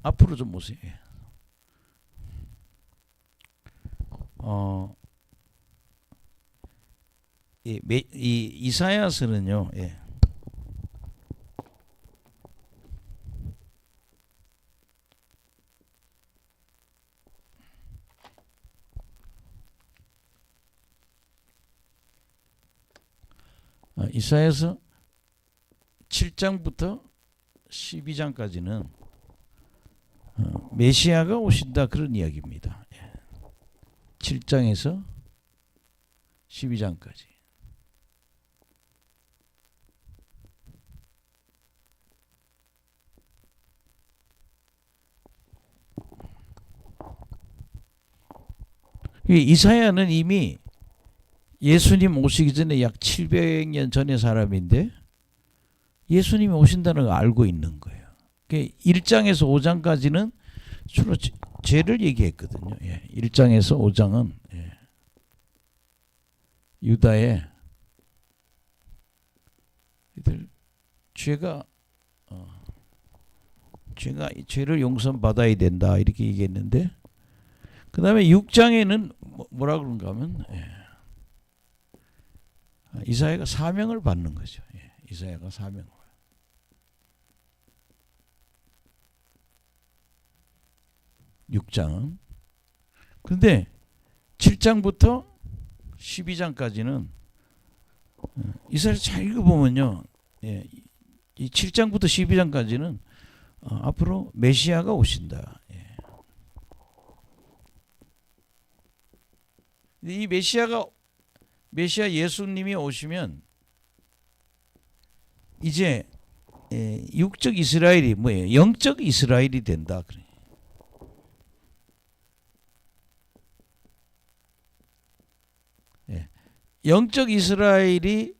앞으로 좀 보세요. 이 이사야서는요. 이사야서 7장부터 12장까지는 메시아가 오신다 그런 이야기입니다. 7장에서 12장까지. 이사야는 이미 예수님 오시기 전에 약 700년 전의 사람인데 예수님이 오신다는 걸 알고 있는 거예요. 1장에서 5장까지는 주로 죄를 얘기했거든요. 1장에서 5장은 유다의 죄를 용서받아야 된다 이렇게 얘기했는데, 그 다음에 6장에는 뭐라 그런가 하면 이사야가 사명을 받는 거죠. 이사야가 사명을. 6장은. 그런데 7장부터 12장까지는 이사야를 잘 읽어보면요. 이 7장부터 12장까지는 앞으로 메시아가 오신다. 이 메시아 예수님이 오시면 이제 육적 이스라엘이 뭐예요? 영적 이스라엘이 된다. 영적 이스라엘이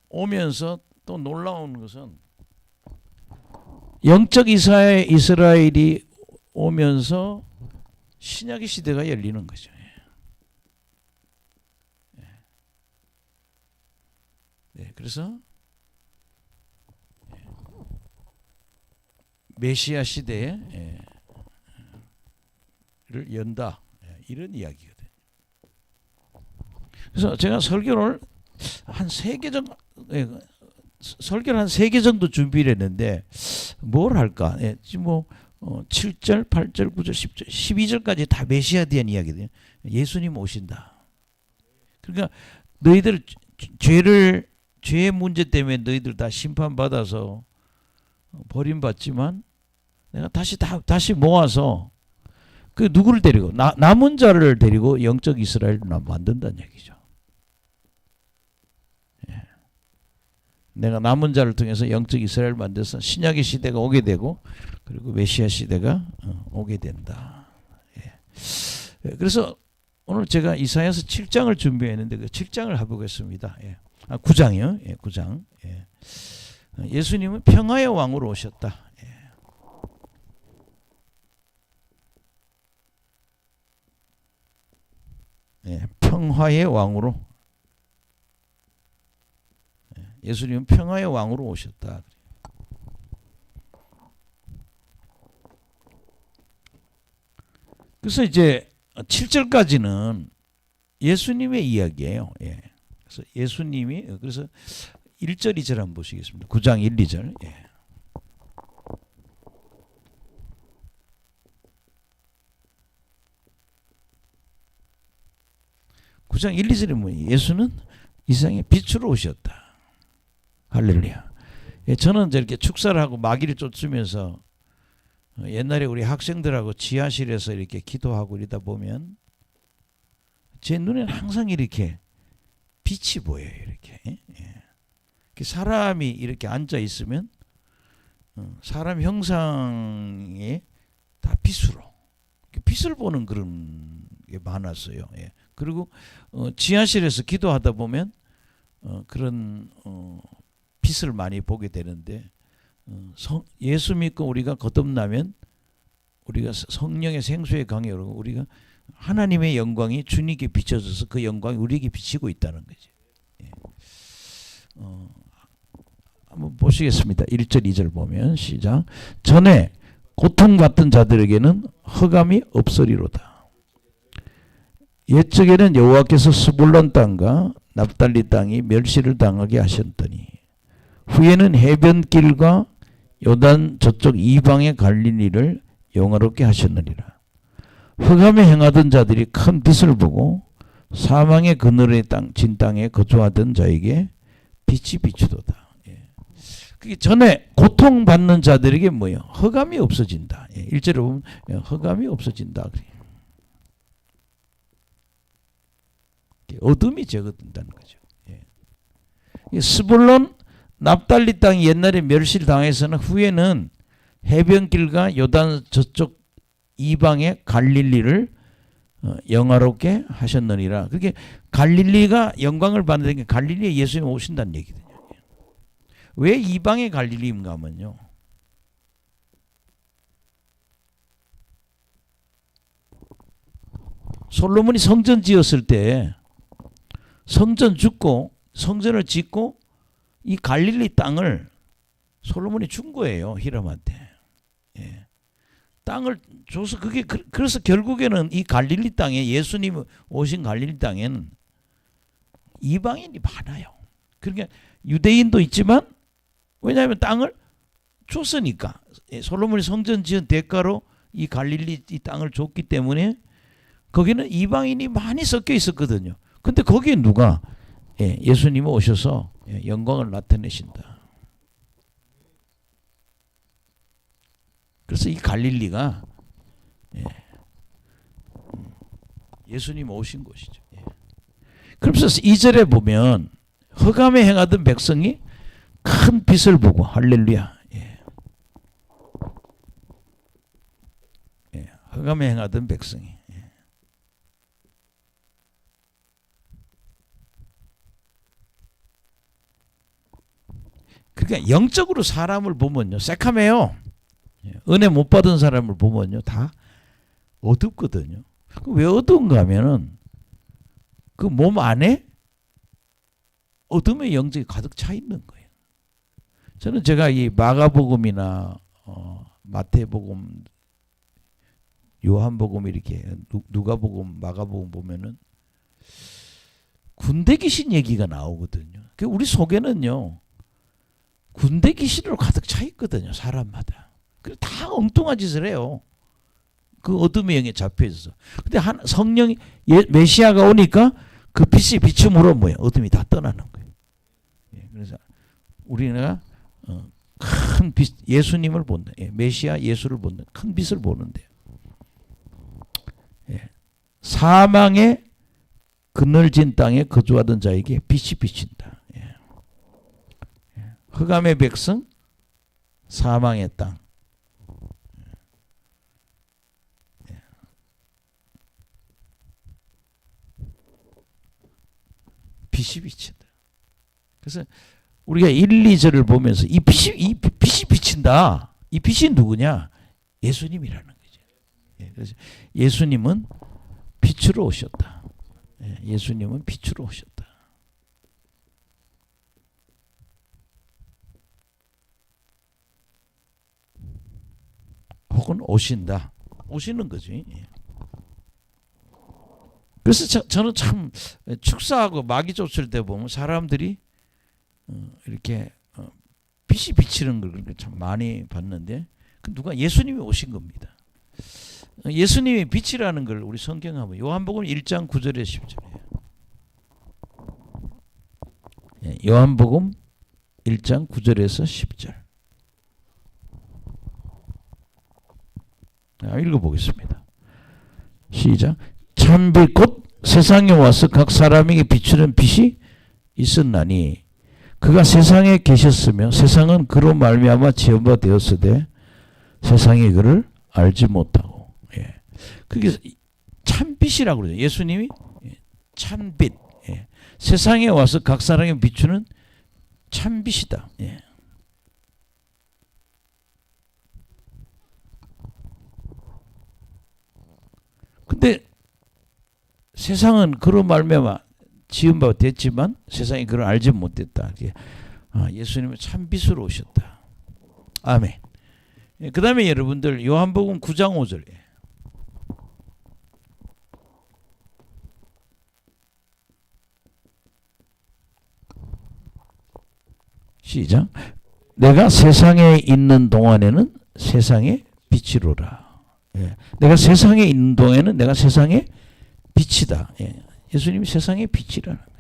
오면서 또 놀라운 것은 영적 이스라엘이 오면서 신약의 시대가 열리는 거죠. 그래서 메시아 시대를 연다 이런 이야기거든요. 그래서 제가 설교를 한 3개 정도 설교를 한 3개 정도 준비를 했는데 뭘 할까? 지금 뭐 7절, 8절, 9절, 10절, 12절까지 다 메시아에 대한 이야기거든요. 예수님 오신다. 그러니까 너희들 죄의 문제 때문에 너희들 다 심판받아서 버림받지만 내가 다시 모아서 그 누구를 데리고 남은 자를 데리고 영적 이스라엘을 만든다는 얘기죠. 내가 남은 자를 통해서 영적 이스라엘을 만들어서 신약의 시대가 오게 되고 그리고 메시아 시대가 오게 된다. 그래서 오늘 제가 이사야서 7장을 준비했는데 그 7장을 해보겠습니다. 9장이요. 9장. 예수님은 평화의 왕으로 오셨다. 평화의 왕으로. 예수님은 평화의 왕으로 오셨다. 그래서 이제 7절까지는 예수님의 이야기예요. 그래서 예수님이 그래서 1절 2절 한번 보시겠습니다. 9장 1, 2절. 9장 1, 2절에 뭐예요? 예수는 이 세상에 빛으로 오셨다. 할렐루야. 저는 이렇게 축사를 하고 마귀를 쫓으면서 옛날에 우리 학생들하고 지하실에서 이렇게 기도하고 이러다 보면 제 눈에는 항상 이렇게 빛이 보여요. 이렇게. 사람이 이렇게 앉아 있으면 사람 형상에 다 빛을 보는 그런 게 많았어요. 그리고 지하실에서 기도하다 보면 그런 빛을 많이 보게 되는데 예수 믿고 우리가 거듭나면 우리가 성령의 생수에 강해 오르고 우리가 하나님의 영광이 주님께 비춰져서 그 영광이 우리에게 비치고 있다는 거죠. 한번 보시겠습니다. 1절 2절 보면 시작. 전에 고통받던 자들에게는 흑암이 없으리로다. 옛적에는 여호와께서 스불론 땅과 납달리 땅이 멸시를 당하게 하셨더니 후에는 해변길과 요단 저쪽 이방의 갈릴리를 영화롭게 하셨느니라. 흑암에 행하던 자들이 큰 빛을 보고 사망의 그늘의 진 땅에 거주하던 자에게 빛이 비추도다. 그게 전에 고통받는 자들에게 뭐예요? 흑암이 없어진다. 1절에 보면 흑암이 없어진다. 어둠이 제거된다는 거죠. 스불론 납달리 땅이 옛날에 멸시를 당해서는 후에는 해변길과 요단 저쪽 이방의 갈릴리를 영화롭게 하셨느니라. 그게 갈릴리가 영광을 받는 게 갈릴리에 예수님이 오신다는 얘기거든요. 왜 이방의 갈릴리인가 하면요. 솔로몬이 성전 지었을 때 성전 짓고 성전을 짓고 이 갈릴리 땅을 솔로몬이 준 거예요. 히람한테. 땅을 줘서 그래서 결국에는 이 갈릴리 땅에 예수님 오신 갈릴리 땅에는 이방인이 많아요. 그러니까 유대인도 있지만 왜냐하면 땅을 줬으니까 솔로몬이 성전 지은 대가로 이 갈릴리 이 땅을 줬기 때문에 거기는 이방인이 많이 섞여 있었거든요. 근데 거기에 누가 예수님이 오셔서 영광을 나타내신다. 그래서 이 갈릴리가 예수님 오신 곳이죠. 그래서 2절에 보면 흑암에 행하던 백성이 큰 빛을 보고 할렐루야. 흑암에 행하던 백성이. 그러니까 영적으로 사람을 보면요, 새카매요. 은혜 못 받은 사람을 보면요, 다 어둡거든요. 왜 어두운가 하면은 그 몸 안에 어둠의 영적이 가득 차 있는 거예요. 저는 제가 이 마가복음이나 마태복음, 요한복음 이렇게 누가복음, 마가복음 보면은 군대 귀신 얘기가 나오거든요. 우리 속에는요, 군대 귀신으로 가득 차 있거든요. 사람마다. 그래서 다 엉뚱한 짓을 해요. 그 어둠의 영에 잡혀 있어서. 근데 성령이 메시아가 오니까 그 빛이 비춤으로 뭐예요? 어둠이 다 떠나는 거예요. 그래서 우리가 큰 빛, 예수님을 본다. 메시아 예수를 본다. 큰 빛을 보는데요. 사망의 그늘진 땅에 거주하던 자에게 빛이 비친다. 흑암의 백성, 사망의 땅. 빛이 비친다. 그래서 우리가 1, 2절을 보면서 이 빛이 비친다. 이 빛이 누구냐? 예수님이라는 거죠. 그래서 예수님은 빛으로 오셨다. 예수님은 빛으로 오셨다. 혹은 오신다. 오시는 거지. 그래서 저는 참 축사하고 마귀 쫓을 때 보면 사람들이 이렇게 빛이 비치는 걸 참 많이 봤는데 누가 예수님이 오신 겁니다. 예수님이 빛이라는 걸 우리 성경 하면 요한복음 1장 9절에 10절이에요. 요한복음 1장 9절에서 10절. 읽어보겠습니다. 시작. 참빛 곧 세상에 와서 각 사람에게 비추는 빛이 있었나니 그가 세상에 계셨으며 세상은 그로 말미암아 지음바 되었으되 세상이 그를 알지 못하고. 그게 참빛이라고 그러죠. 예수님이 참빛. 세상에 와서 각 사람에게 비추는 참빛이다. 근데 세상은 그로 말미암아 지은 바 됐지만 세상이 그를 알지 못했다. 예수님은 참빛으로 오셨다. 아멘. 그 다음에 여러분들 요한복음 9장 5절. 시작. 내가 세상에 있는 동안에는 세상의 빛이로라. 예. 내가 세상에 있는 동안에는 내가 세상의 빛이다. 예. 예수님이 세상의 빛이라는 거예요.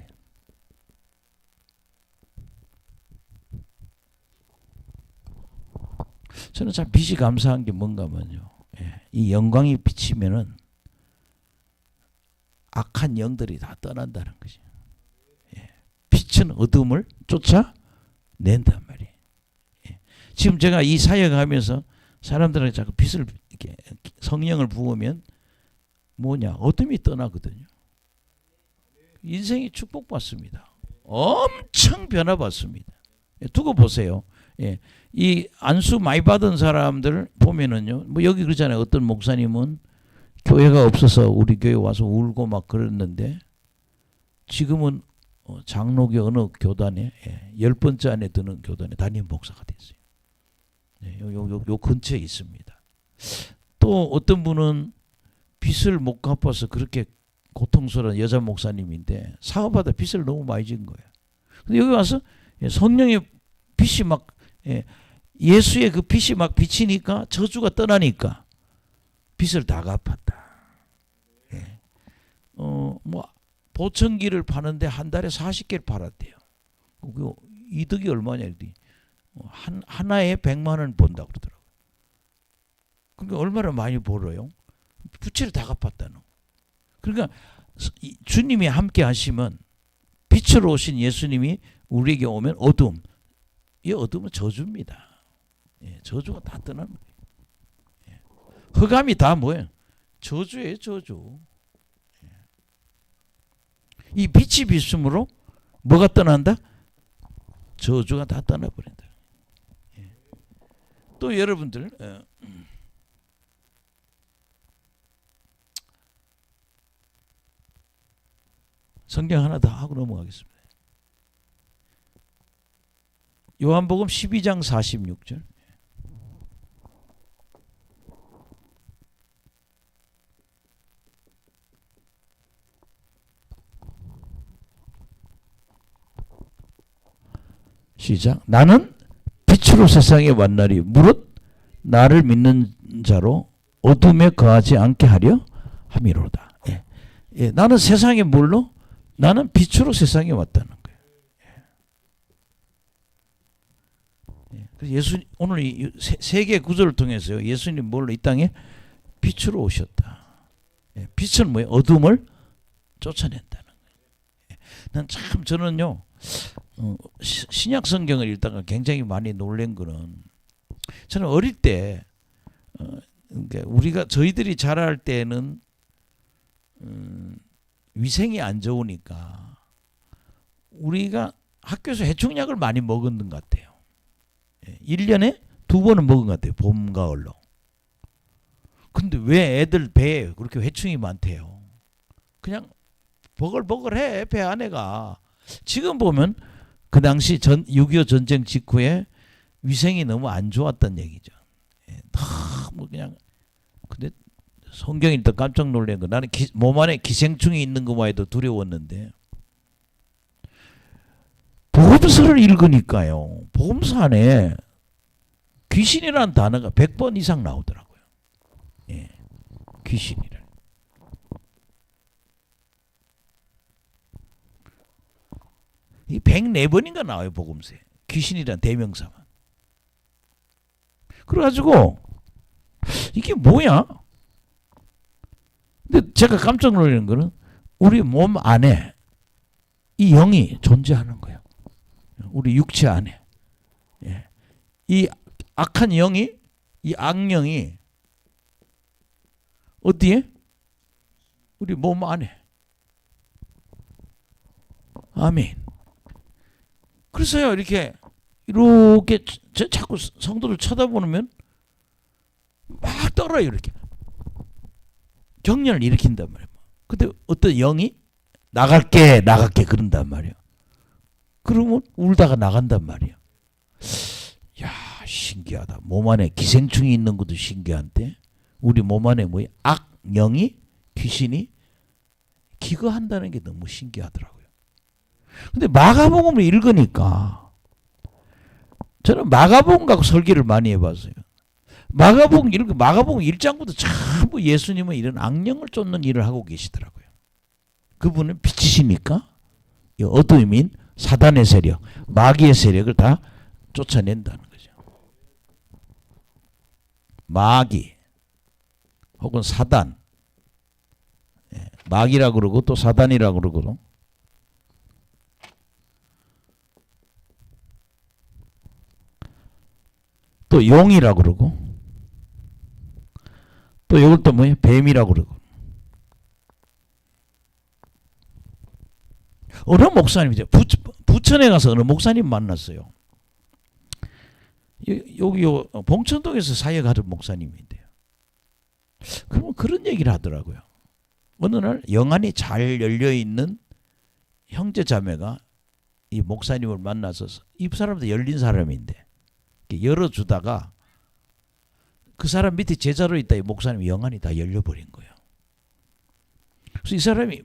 저는 참 빛이 감사한 게 뭔가 하면요. 예. 이 영광이 비치면은 악한 영들이 다 떠난다는 거죠. 예. 빛은 어둠을 쫓아낸단 말이에요. 예. 지금 제가 이 사역하면서 사람들에게 자꾸 빛을 이렇게 성령을 부으면 뭐냐, 어둠이 떠나거든요. 인생이 축복받습니다. 엄청 변화받습니다. 예, 두고 보세요. 예, 이 안수 많이 받은 사람들 보면은요, 뭐 여기 그러잖아요. 어떤 목사님은 교회가 없어서 우리 교회 와서 울고 막 그랬는데 지금은 장로교 어느 교단에 10번째 안에 드는 교단에 담임 목사가 됐어요. 네, 요 근처에 있습니다. 또 어떤 분은 빚을 못 갚아서 그렇게 고통스러운 여자 목사님인데 사업하다 빚을 너무 많이 진 거예요. 근데 여기 와서 성령의 빛이 막 예수의 그 빛이 막 비치니까 저주가 떠나니까 빚을 다 갚았다. 예. 뭐 보청기를 파는데 한 달에 40개를 팔았대요. 그 이득이 얼마냐? 하나에 100만 원 번다고 그러더라고요. 그러니까 얼마나 많이 벌어요? 부채를 다 갚았다는. 그러니까 주님이 함께 하시면 빛으로 오신 예수님이 우리에게 오면 어둠. 이 어둠은 저주입니다. 예, 저주가 다 떠나는 거예요. 예. 흑암이 다 뭐예요? 저주예요, 저주. 예. 이 빛이 비춤으로 뭐가 떠난다? 저주가 다 떠나버린다. 예. 또 여러분들 성경 하나 더 하고 넘어가겠습니다. 요한복음 12장 46절. 시작. 나는 빛으로 세상에 왔나니 무릇 나를 믿는 자로 어둠에 거하지 않게 하려 함이로다. 예. 예. 나는 세상에 뭘로? 나는 빛으로 세상에 왔다는 거예요. 예. 그래서 예수 오늘 이 세계 구절을 통해서요. 예수님 뭘로 이 땅에 빛으로 오셨다. 예. 빛은 뭐예요? 어둠을 쫓아낸다는 거예요. 예. 난 참 저는요. 신약 성경을 읽다가 굉장히 많이 놀란 거는 저는 어릴 때 그러니까 우리가 저희들이 자랄 때는 위생이 안 좋으니까 우리가 학교에서 해충약을 많이 먹었는 것 같아요. 1년에 2번은 먹은 것 같아요. 봄, 가을로. 근데 왜 애들 배에 그렇게 해충이 많대요? 그냥 버글버글해, 배 안에가. 지금 보면 그 당시 6.25 전쟁 직후에 위생이 너무 안 좋았단 얘기죠. 뭐 그냥 근데 성경 읽다 깜짝 놀란 거. 나는 몸 안에 기생충이 있는 것만 해도 두려웠는데 복음서를 읽으니까요. 복음서 안에 귀신이라는 단어가 100번 이상 나오더라고요. 예, 귀신이라. 이 104번인가 나와요. 복음서에. 귀신이란 대명사만. 그래가지고 이게 뭐야? 근데 제가 깜짝 놀라는 거는 우리 몸 안에 이 영이 존재하는 거예요. 우리 육체 안에. 예. 이 악한 영이, 이 악령이 어디에? 우리 몸 안에. 아멘. 그래서요, 이렇게 자꾸 성도를 쳐다보면 막 떨어요, 이렇게. 경련을 일으킨단 말이에요. 근데 어떤 영이 나갈게 그런단 말이에요. 그러면 울다가 나간단 말이에요. 야, 신기하다. 몸 안에 기생충이 있는 것도 신기한데 우리 몸 안에 뭐야? 악령이 귀신이 기거한다는 게 너무 신기하더라고요. 근데 마가복음을 읽으니까 저는 마가복음 갖고 설계를 많이 해봤어요. 마가복음 1장부터 전부 예수님은 이런 악령을 쫓는 일을 하고 계시더라고요. 그분은 빛이시니까 어두움인 사단의 세력, 마귀의 세력을 다 쫓아낸다는 거죠. 마귀 혹은 사단, 마귀라고 그러고 또 사단이라고 그러고 또 용이라고 그러고 또 이걸 또 뭐예요? 뱀이라고 그러고. 어느 목사님이죠. 부천에 가서 어느 목사님 만났어요. 여기 봉천동에서 사역하는 목사님인데요. 그러면 그런 얘기를 하더라고요. 어느 날 영안이 잘 열려있는 형제 자매가 이 목사님을 만나서 이 사람도 열린 사람인데 열어주다가 그 사람 밑에 제자로 있다 이 목사님 영안이 다 열려버린 거예요. 그래서 이 사람이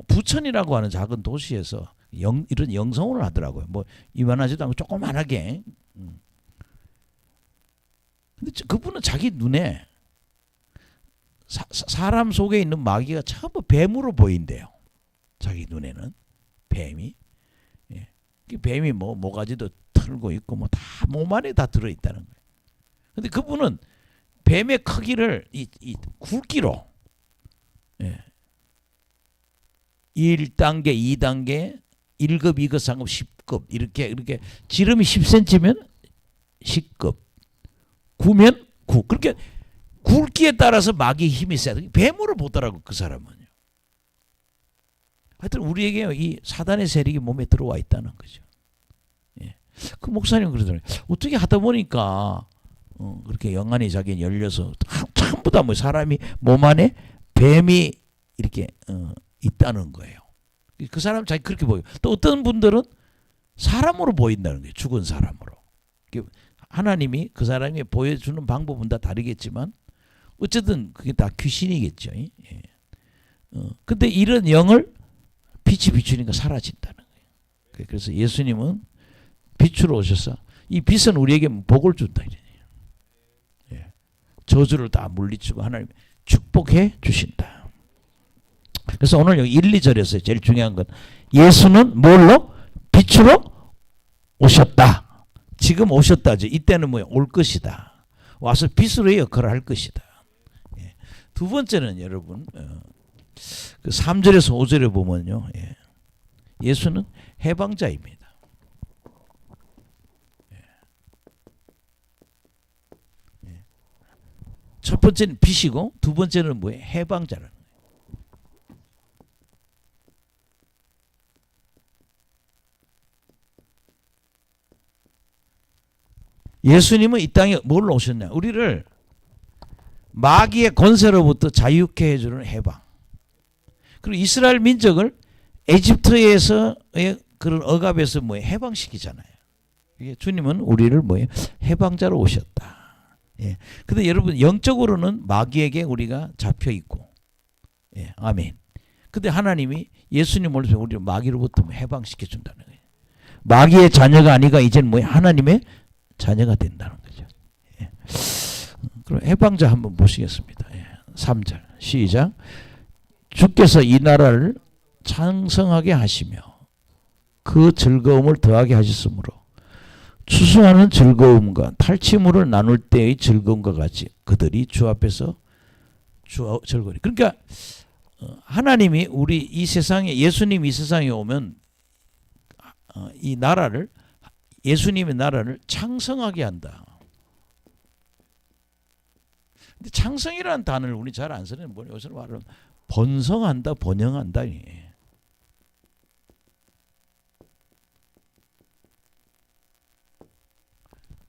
부천이라고 하는 작은 도시에서 이런 영성을 하더라고요. 뭐 이만하지도 않고 조그만하게. 근데 그분은 자기 눈에 사람 속에 있는 마귀가 전부 뱀으로 보인대요. 자기 눈에는 뱀이. 예. 뱀이 뭐 모가지도 털고 있고 뭐 다 몸 안에 다 들어 있다는 거예요. 근데 그분은 뱀의 크기를 이 굵기로 1단계, 2단계, 1급, 2급, 3급, 10급 이렇게 지름이 10cm면 10급, 9면 9. 그렇게 굵기에 따라서 마귀의 힘이 세다. 뱀으로 보더라고 그 사람은. 하여튼 우리에게 이 사단의 세력이 몸에 들어와 있다는 거죠. 예. 그 목사님은 그러더라고요. 어떻게 하다 보니까 그렇게 영안이 자기는 열려서 전부 다 뭐 사람이 몸 안에 뱀이 이렇게 있다는 거예요. 그 사람 자기 그렇게 보여요. 또 어떤 분들은 사람으로 보인다는 거예요. 죽은 사람으로. 하나님이 그 사람이 보여주는 방법은 다 다르겠지만 어쨌든 그게 다 귀신이겠죠. 예. 근데 이런 영을 빛이 비추니까 사라진다는 거예요. 그래서 예수님은 빛으로 오셔서 이 빛은 우리에게 복을 준다. 예. 저주를 다 물리치고 하나님 축복해 주신다. 그래서 오늘 여기 1, 2절에서 제일 중요한 건 예수는 뭘로? 빛으로 오셨다. 지금 오셨다죠. 이때는 뭐야? 올 것이다. 와서 빛으로의 역할을 할 것이다. 예. 두 번째는 여러분 그 3절에서 5절에 보면요. 예. 예수는 해방자입니다. 예. 첫 번째는 빛이고 두 번째는 뭐예요? 해방자라는 거예요. 예수님은 이 땅에 뭘로 오셨냐? 우리를 마귀의 권세로부터 자유케 해주는 해방. 그리고 이스라엘 민족을 에집트에서의 그런 억압에서 뭐 해방시키잖아요. 주님은 우리를 뭐예요? 해방자로 오셨다. 예. 근데 여러분 영적으로는 마귀에게 우리가 잡혀 있고, 예. 아멘. 근데 하나님이 예수님을 통해 우리를 마귀로부터 해방시켜 준다는 거예요. 마귀의 자녀가 아니가 이제는 뭐예요? 하나님의 자녀가 된다는 거죠. 예. 그럼 해방자 한번 보시겠습니다. 예. 3절 시작. 주께서 이 나라를 창성하게 하시며 그 즐거움을 더하게 하셨으므로 추수하는 즐거움과 탈취물을 나눌 때의 즐거움과 같이 그들이 주 앞에서 즐거워리. 그러니까 하나님이 우리 이 세상에 예수님이 이 세상에 오면 이 나라를 예수님의 나라를 창성하게 한다. 근데 창성이라는 단어를 우리 잘 안 쓰는 뭐냐? 요새는 말하면 번성한다, 번영한다.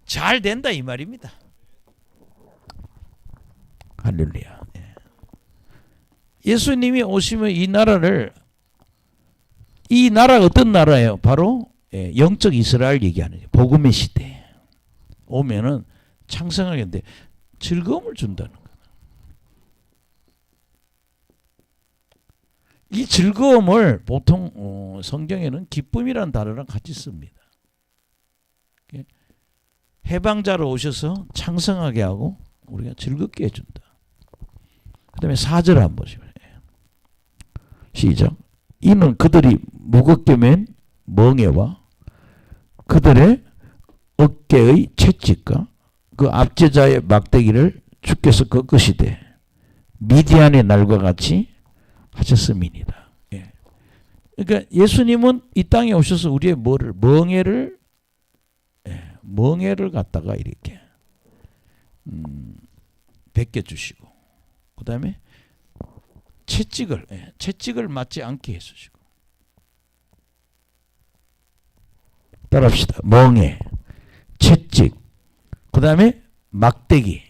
잘 된다 이 말입니다. 할렐루야. 예수님이 오시면 이 나라가 어떤 나라예요? 바로 영적 이스라엘 얘기하는 복음의 시대. 오면은 창성하겠는데 즐거움을 준다는 거예요. 이 즐거움을 보통 성경에는 기쁨이라는 단어랑 같이 씁니다. 해방자로 오셔서 창성하게 하고 우리가 즐겁게 해준다. 그 다음에 4절 한번 보시면 시작. 이는 그들이 무겁게 맨 멍에와 그들의 어깨의 채찍과 그 압제자의 막대기를 주께서 꺾으시되 미디안의 날과 같이 하셨음이니라. 예. 그러니까 예수님은 이 땅에 오셔서 우리의 뭐를 멍에를 갖다가 이렇게 벗겨주시고 그 다음에 채찍을 맞지 않게 해주시고 따라합시다. 멍에, 채찍, 그 다음에 막대기.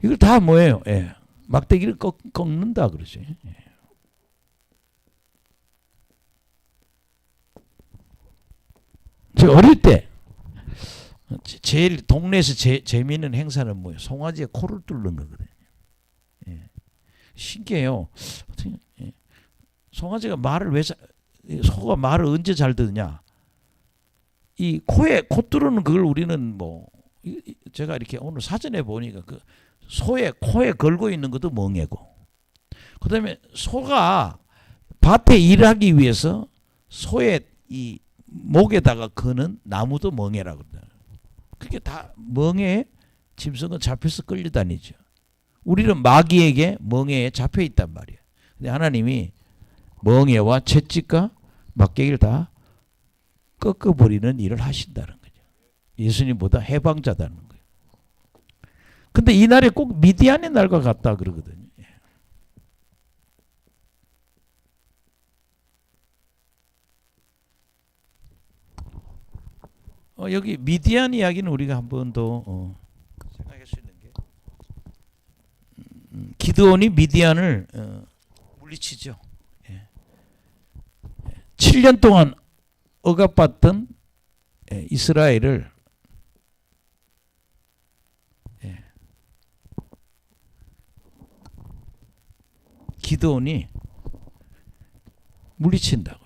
이걸 다 뭐예요? 막대기를 꺾는다 그러죠. 제가 어릴 때 제일 동네에서 재미있는 행사는 뭐예요? 송아지의 코를 뚫는 거거든요. 신기해요. 송아지가 소가 말을 언제 잘 듣느냐? 이 코 뚫는 그걸 우리는 뭐 제가 이렇게 오늘 사전에 보니까 그 소의 코에 걸고 있는 것도 멍에고, 그 다음에 소가 밭에 일하기 위해서 소의 이 목에다가 거는 나무도 멍에라고 그래요. 그게 다 멍에 짐승은 잡혀서 끌려다니죠. 우리는 마귀에게 멍에에 잡혀 있단 말이에요. 근데 하나님이 멍에와 채찍과 막대기를 다 꺾어버리는 일을 하신다는 거죠. 예수님보다 해방자다는 거예요. 근데 이 날에 꼭 미디안의 날과 같다 그러거든요. 여기 미디안 이야기는 우리가 한 번 더 생각할 수 있는 게 기드온이 미디안을 물리치죠. 7년 동안 억압받던 이스라엘을 기드온이 물리친다고요.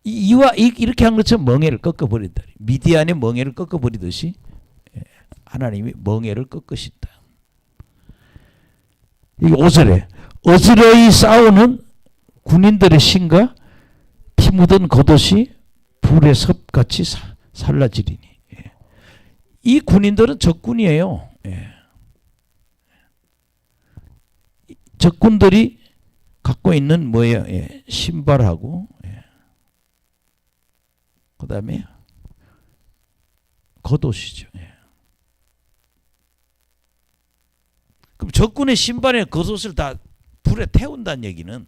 이렇게 한 것처럼 멍에를 꺾어버린다. 미디안의 멍에를 꺾어버리듯이 하나님이 멍에를 꺾으신다. 이게 5절에 어지러이 싸우는 군인들의 신과 피 묻은 겉옷이 불의 섭같이 살라지리니. 이 군인들은 적군이에요. 적군들이 갖고 있는 뭐예요? 신발하고 그 다음에 겉옷이죠. 그럼 적군의 신발에 겉옷을 다 불에 태운다는 얘기는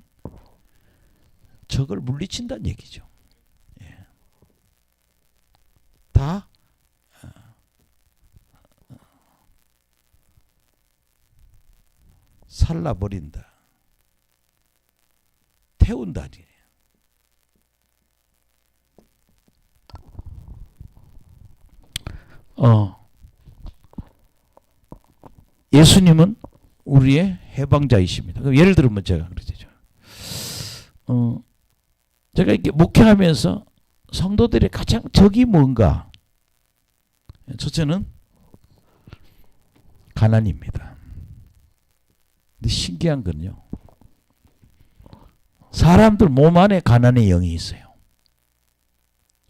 적을 물리친다는 얘기죠. 다 살라버린다. 태운다. 예수님은 우리의 해방자이십니다. 그럼 예를 들면 제가 그러죠. 제가 이렇게 목회하면서 성도들의 가장 적이 뭔가? 첫째는 가난입니다. 근데 신기한 건요, 사람들 몸 안에 가난의 영이 있어요.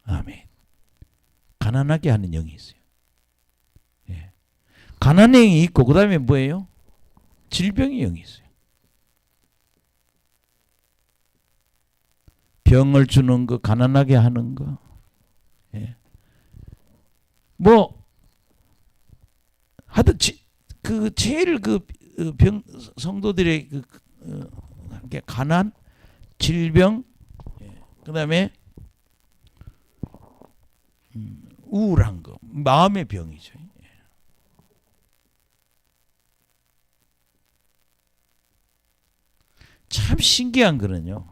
아멘. 가난하게 하는 영이 있어요. 가난의 영이 있고 그 다음에 뭐예요? 질병의 영이 있어요. 병을 주는 거, 가난하게 하는 거. 뭐 하여튼 그 제일 병 성도들의 가난, 질병, 그 다음에 우울한 거, 마음의 병이죠. 참 신기한 거는요.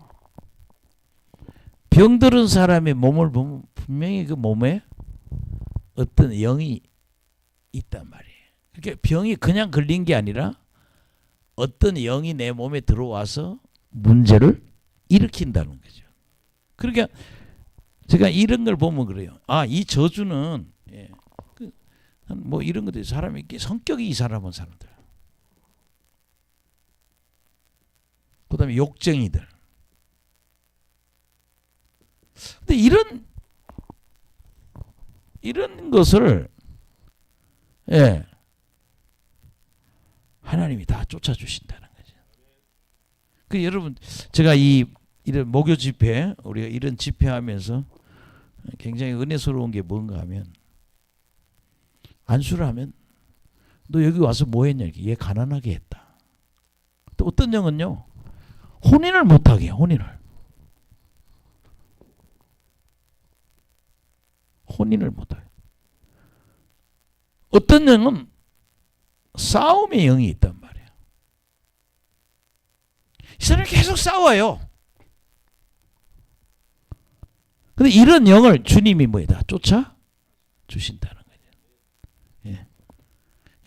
병들은 사람의 몸을 보면 분명히 그 몸에 어떤 영이 있단 말이에요. 그러니까 병이 그냥 걸린 게 아니라 어떤 영이 내 몸에 들어와서 문제를 일으킨다는 거죠. 그러니까 제가 이런 걸 보면 그래요. 아, 이 저주는 뭐 이런 것들 사람이 성격이 이상한 사람들. 그다음에 욕쟁이들. 근데 이런 것을 하나님이 다 쫓아주신다는 거죠. 그 여러분 제가 이런 목요 집회 우리가 이런 집회하면서 굉장히 은혜스러운 게 뭔가 하면 안수를 하면 너 여기 와서 뭐 했냐 이렇게 얘 가난하게 했다. 또 어떤 영은요 혼인을 못하게 해요. 혼인을 못하게. 어떤 영은 싸움의 영이 있단 말이에요. 이 사람이 계속 싸워요. 근데 이런 영을 주님이 뭐다 쫓아 주신다는 거죠. 예.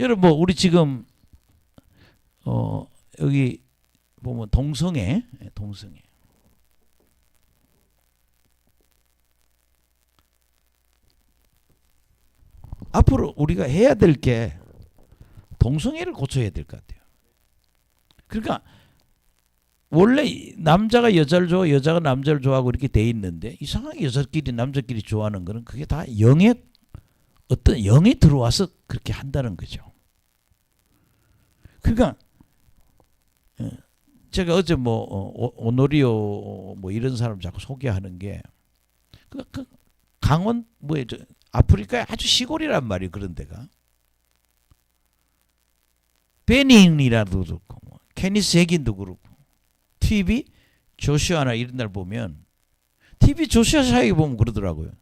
여러분 뭐 우리 지금 여기 보면 동성애 앞으로 우리가 해야 될 게 동성애를 고쳐야 될 것 같아요. 그러니까 원래 남자가 여자를 좋아하고 여자가 남자를 좋아하고 이렇게 돼 있는데 이상하게 여자끼리 남자끼리 좋아하는 거는 그게 다 어떤 영이 들어와서 그렇게 한다는 거죠. 그러니까 제가 어제 뭐 오노리오 뭐 이런 사람 자꾸 소개하는 게 그 강원 뭐에 아프리카의 아주 시골이란 말이에요. 그런 데가 베닝이라도 그렇고 뭐, 케니스 핵인도 그렇고 TV 조슈아나 이런 날 보면 TV 조슈아 사역에 보면 그러더라고요.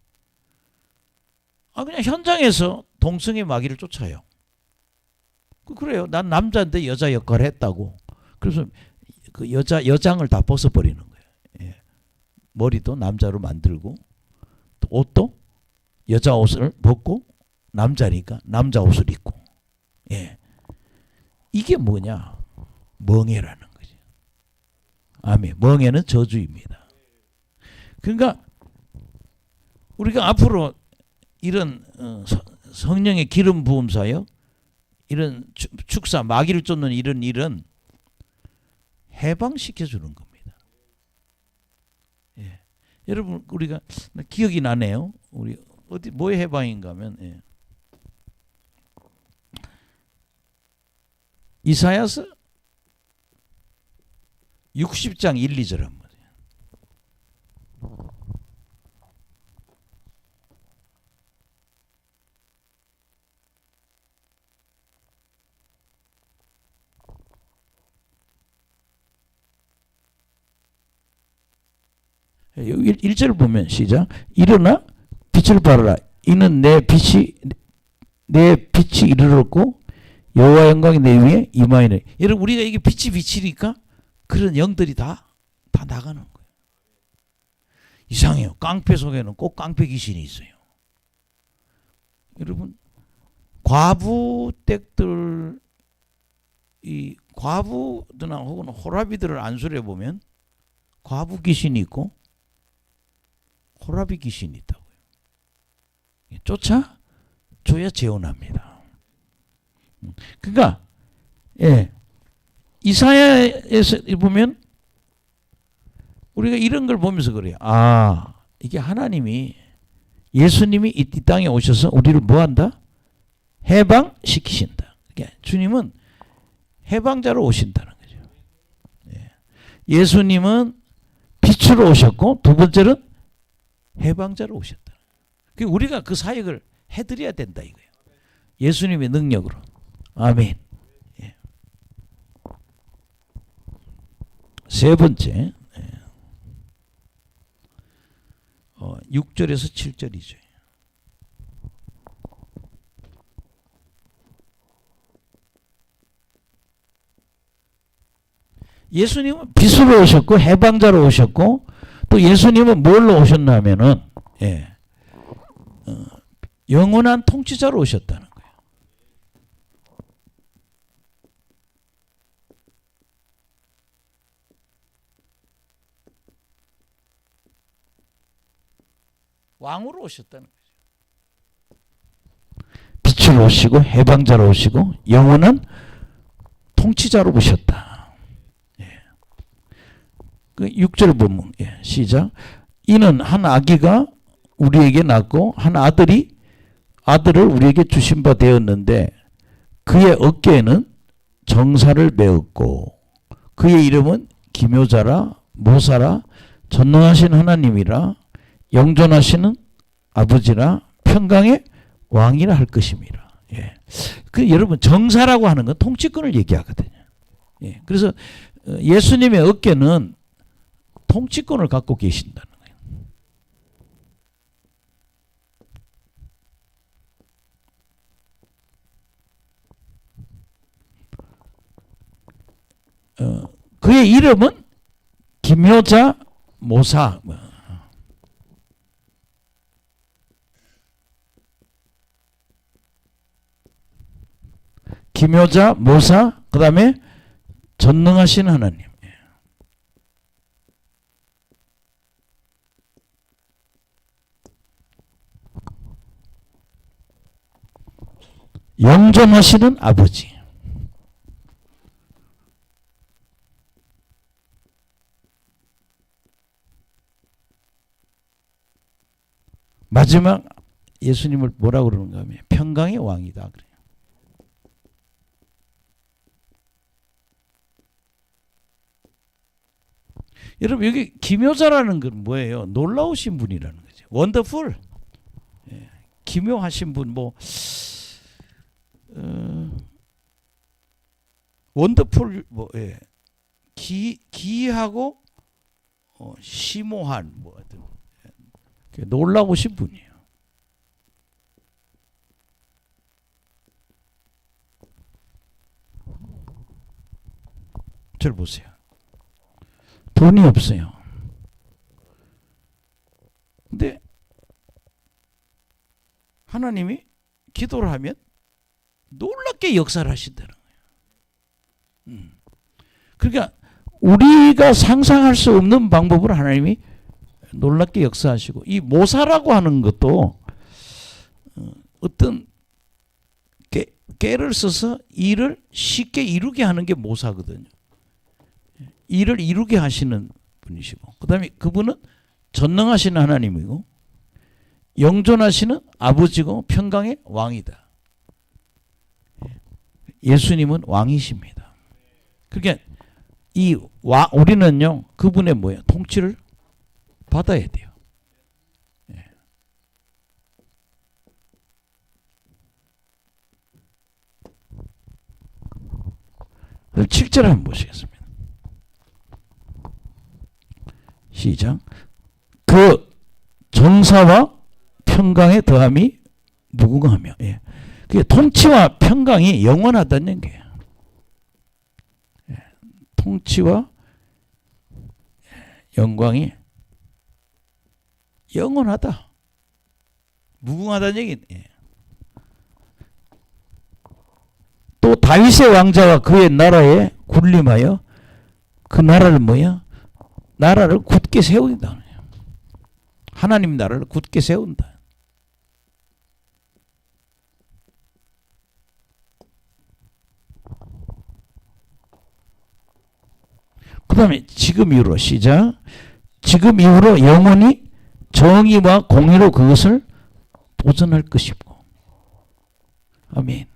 아 그냥 현장에서 동성애 마귀를 쫓아요. 그래요. 난 남자인데 여자 역할을 했다고. 그래서 그 여장을 다 벗어버리는 거예요. 예. 머리도 남자로 만들고 또 옷도 여자 옷을 벗고 남자니까 남자 옷을 입고. 예. 이게 뭐냐? 멍해라는 거죠. 아멘. 멍해는 저주입니다. 그러니까 우리가 앞으로 이런 성령의 기름 부음 사역, 이런 축사, 마귀를 쫓는 이런 일은 해방시켜 주는 겁니다. 예. 여러분 우리가 기억이 나네요. 우리 어디 뭐의 해방인가 하면 이사야서 60장 1, 2절 한번. 여기 1절 보면 시작. 일어나 빛을 발하라. 이는 내 빛이 이르렀고 여호와 영광이 내 위에 임하이네. 여러분 우리가 이게 빛이 비치니까 그런 영들이 다 나가는 거예요. 이상해요. 깡패 속에는 꼭 깡패 귀신이 있어요. 여러분 과부댁들 이 과부들이나 혹은 호라비들을 안수해 보면 과부 귀신이 있고 호라비 귀신이 있다고요. 쫓아줘야 재혼합니다. 그러니까 이사야에서 보면 우리가 이런 걸 보면서 그래요. 아 이게 하나님이 예수님이 이 땅에 오셔서 우리를 뭐한다? 해방시키신다. 그러니까 주님은 해방자로 오신다는 거죠. 예수님은 빛으로 오셨고 두 번째는 해방자로 오셨다. 우리가 그 사역을 해드려야 된다 이거예요. 예수님의 능력으로. 아멘. 예. 세 번째 6절에서 7절이죠. 예수님은 빛으로 오셨고 해방자로 오셨고 또 예수님은 뭘로 오셨냐면은 영원한 통치자로 오셨다는 거예요. 왕으로 오셨다는 거예요. 빛으로 오시고 해방자로 오시고 영원한 통치자로 오셨다. 그 6절 보면 시작. 이는 한 아기가 우리에게 낳고 한 아들을 우리에게 주신 바 되었는데 그의 어깨에는 정사를 메었고 그의 이름은 기묘자라 모사라 전능하신 하나님이라 영존하시는 아버지라 평강의 왕이라 할 것입니다. 그 여러분 정사라고 하는 건 통치권을 얘기하거든요. 그래서 예수님의 어깨는 통치권을 갖고 계신다는 거예요. 그의 이름은 기묘자 모사. 기묘자 모사 그 다음에 전능하신 하나님. 영존하시는 아버지. 마지막 예수님을 뭐라고 그러는가 하면 평강의 왕이다 그래요. 여러분 여기 기묘자라는 건 뭐예요? 놀라우신 분이라는 거죠. 원더풀. 기묘하신 분 원더풀 기이하고 심오한 놀라우신 분이에요. 절 보세요. 돈이 없어요. 근데 하나님이 기도를 하면 놀랍게 역사를 하신다는 거예요. 그러니까 우리가 상상할 수 없는 방법으로 하나님이 놀랍게 역사하시고 이 모사라고 하는 것도 어떤 깨를 써서 일을 쉽게 이루게 하는 게 모사거든요. 일을 이루게 하시는 분이시고 그 다음에 그분은 전능하신 하나님이고 영존하시는 아버지고 평강의 왕이다. 예수님은 왕이십니다. 그러니까 우리는요 그분의 통치를 받아야 돼요. 7절 한번 보시겠습니다. 시작. 그 정사와 평강의 더함이 무궁하며. 그게 통치와 평강이 영원하다는 얘기예요. 통치와 영광이 영원하다. 무궁하다는 얘기예요. 또 다윗의 왕자가 그의 나라에 군림하여 그 나라를 나라를 굳게 세운다. 하나님 나라를 굳게 세운다. 그 다음에 지금 이후로 시작. 지금 이후로 영원히 정의와 공의로 그것을 보존할 것이고. 아멘.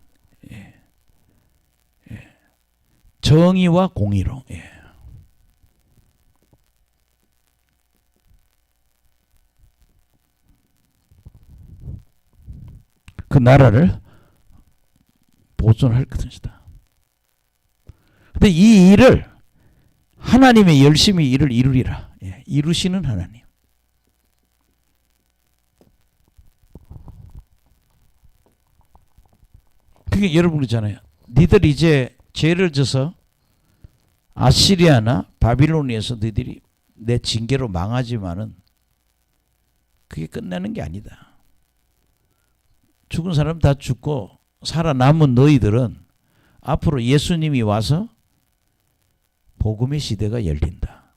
정의와 공의로. 그 나라를 보존할 것이다. 근데 이 일을 하나님의 열심히 일을 이루리라. 이루시는 하나님. 그게 여러분 그러잖아요. 니들 이제 죄를 져서 아시리아나 바빌론에서 너희들이 내 징계로 망하지만은 그게 끝나는 게 아니다. 죽은 사람 다 죽고 살아남은 너희들은 앞으로 예수님이 와서 복음의 시대가 열린다.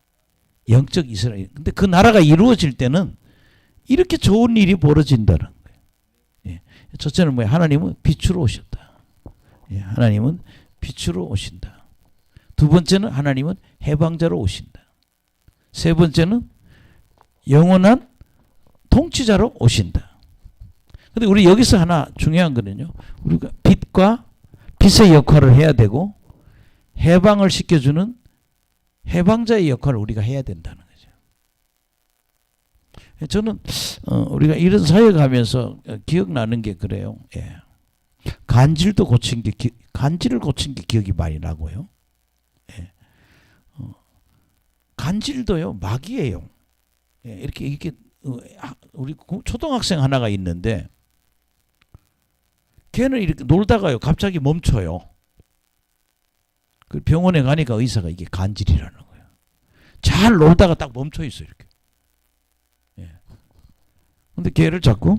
영적 이스라엘. 근데 그 나라가 이루어질 때는 이렇게 좋은 일이 벌어진다는 거예요. 예. 첫째는 뭐야? 하나님은 빛으로 오셨다. 예. 하나님은 빛으로 오신다. 두 번째는 하나님은 해방자로 오신다. 세 번째는 영원한 통치자로 오신다. 근데 우리 여기서 하나 중요한 거는요. 우리가 빛의 역할을 해야 되고 해방을 시켜주는 해방자의 역할을 우리가 해야 된다는 거죠. 저는 우리가 이런 사역하면서 기억나는 게 그래요. 예. 간질을 고친 게 기억이 많이 나고요. 예. 간질도요 막이에요. 예. 이렇게 우리 초등학생 하나가 있는데 걔는 이렇게 놀다가요 갑자기 멈춰요. 그 병원에 가니까 의사가 이게 간질이라는 거예요. 잘 놀다가 딱 멈춰 있어 이렇게. 예. 근데 걔를 자꾸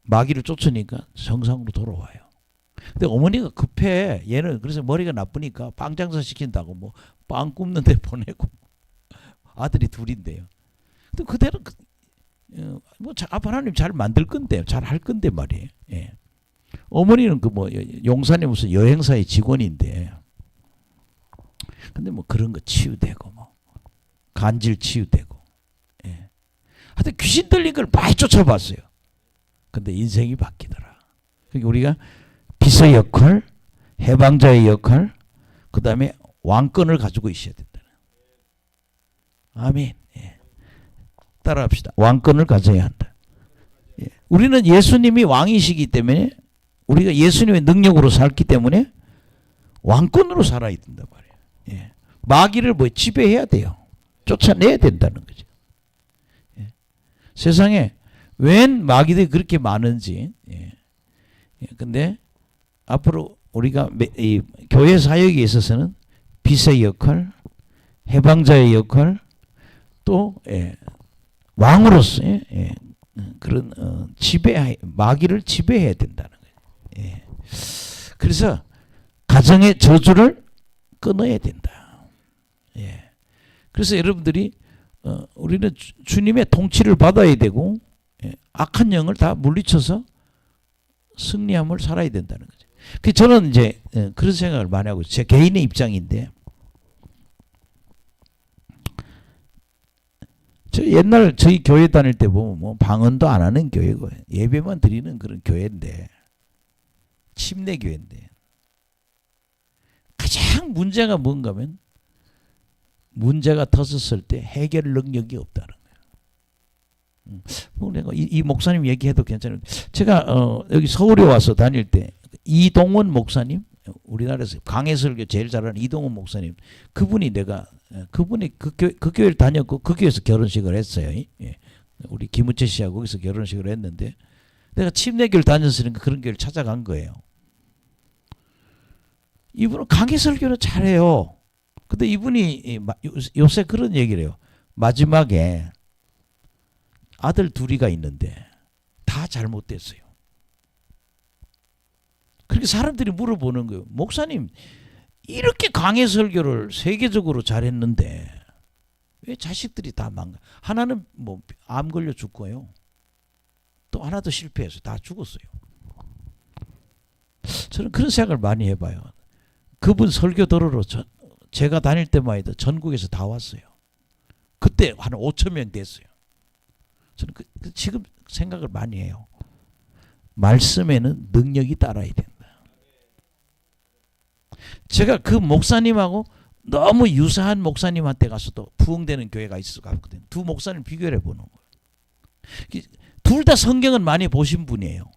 마귀를 쫓으니까 정상으로 돌아와요. 근데 어머니가 급해. 얘는 그래서 머리가 나쁘니까 빵 장사 시킨다고 뭐 빵 굽는데 보내고 아들이 둘인데요. 근데 그대로 뭐 하나님 잘 만들 건데 잘 할 건데 말이에요. 예. 어머니는 그 뭐 용산에 무슨 여행사의 직원인데. 근데 뭐 그런 거 치유되고 뭐 간질 치유되고. 예. 하여튼 귀신 들린 걸 많이 쫓아봤어요. 근데 인생이 바뀌더라. 그러니까 우리가 빛의 역할, 해방자의 역할, 그 다음에 왕권을 가지고 있어야 된다. 아멘. 예. 따라합시다. 왕권을 가져야 한다. 예. 우리는 예수님이 왕이시기 때문에 우리가 예수님의 능력으로 살기 때문에 왕권으로 살아야 된단 말이에요. 예. 마귀를 뭐 지배해야 돼요. 쫓아내야 된다는 거죠. 예. 세상에 웬 마귀들이 그렇게 많은지. 예. 예. 근데 앞으로 우리가 이 교회 사역에 있어서는 빛의 역할, 해방자의 역할, 또 왕으로서의 그런 마귀를 지배해야 된다는 거예요. 예. 그래서 가정의 저주를 끊어야 된다. 예. 그래서 여러분들이 우리는 주님의 통치를 받아야 되고 악한 영을 다 물리쳐서 승리함을 살아야 된다는 거죠. 그 저는 이제 그런 생각을 많이 하고 제 개인의 입장인데 저 옛날 저희 교회 다닐 때 보면 뭐 방언도 안 하는 교회고 예배만 드리는 그런 교회인데 침례 교회인데 가장 문제가 뭔가 하면 문제가 터졌을 때 해결 능력이 없다는 거예요. 뭐 내가 이 목사님 얘기해도 괜찮은데 제가 여기 서울에 와서 다닐 때 이동원 목사님 우리나라에서 강해설교 제일 잘하는 이동원 목사님 그분이 그 교회를 다녔고 그 교회에서 결혼식을 했어요. 예. 우리 김우채 씨하고 거기서 결혼식을 했는데 내가 침례교를 다녔으니까 그런 교회를 찾아간 거예요. 이분은 강해설교는 잘해요. 근데 이분이 요새 그런 얘기를 해요. 마지막에 아들 둘이가 있는데 다 잘못됐어요. 그렇게 사람들이 물어보는 거예요. 목사님 이렇게 강해 설교를 세계적으로 잘했는데 왜 자식들이 다 망가? 하나는 뭐 암 걸려 죽고요. 또 하나도 실패해서 다 죽었어요. 저는 그런 생각을 많이 해봐요. 그분 설교 들으러 제가 다닐 때만 해도 전국에서 다 왔어요. 그때 한 5천 명 됐어요. 저는 지금 생각을 많이 해요. 말씀에는 능력이 따라야 된다. 제가 그 목사님하고 너무 유사한 목사님한테 가서도 부흥되는 교회가 있을 것 같거든요. 두 목사님 비교를 해보는 거예요. 둘 다 성경은 많이 보신 분이에요.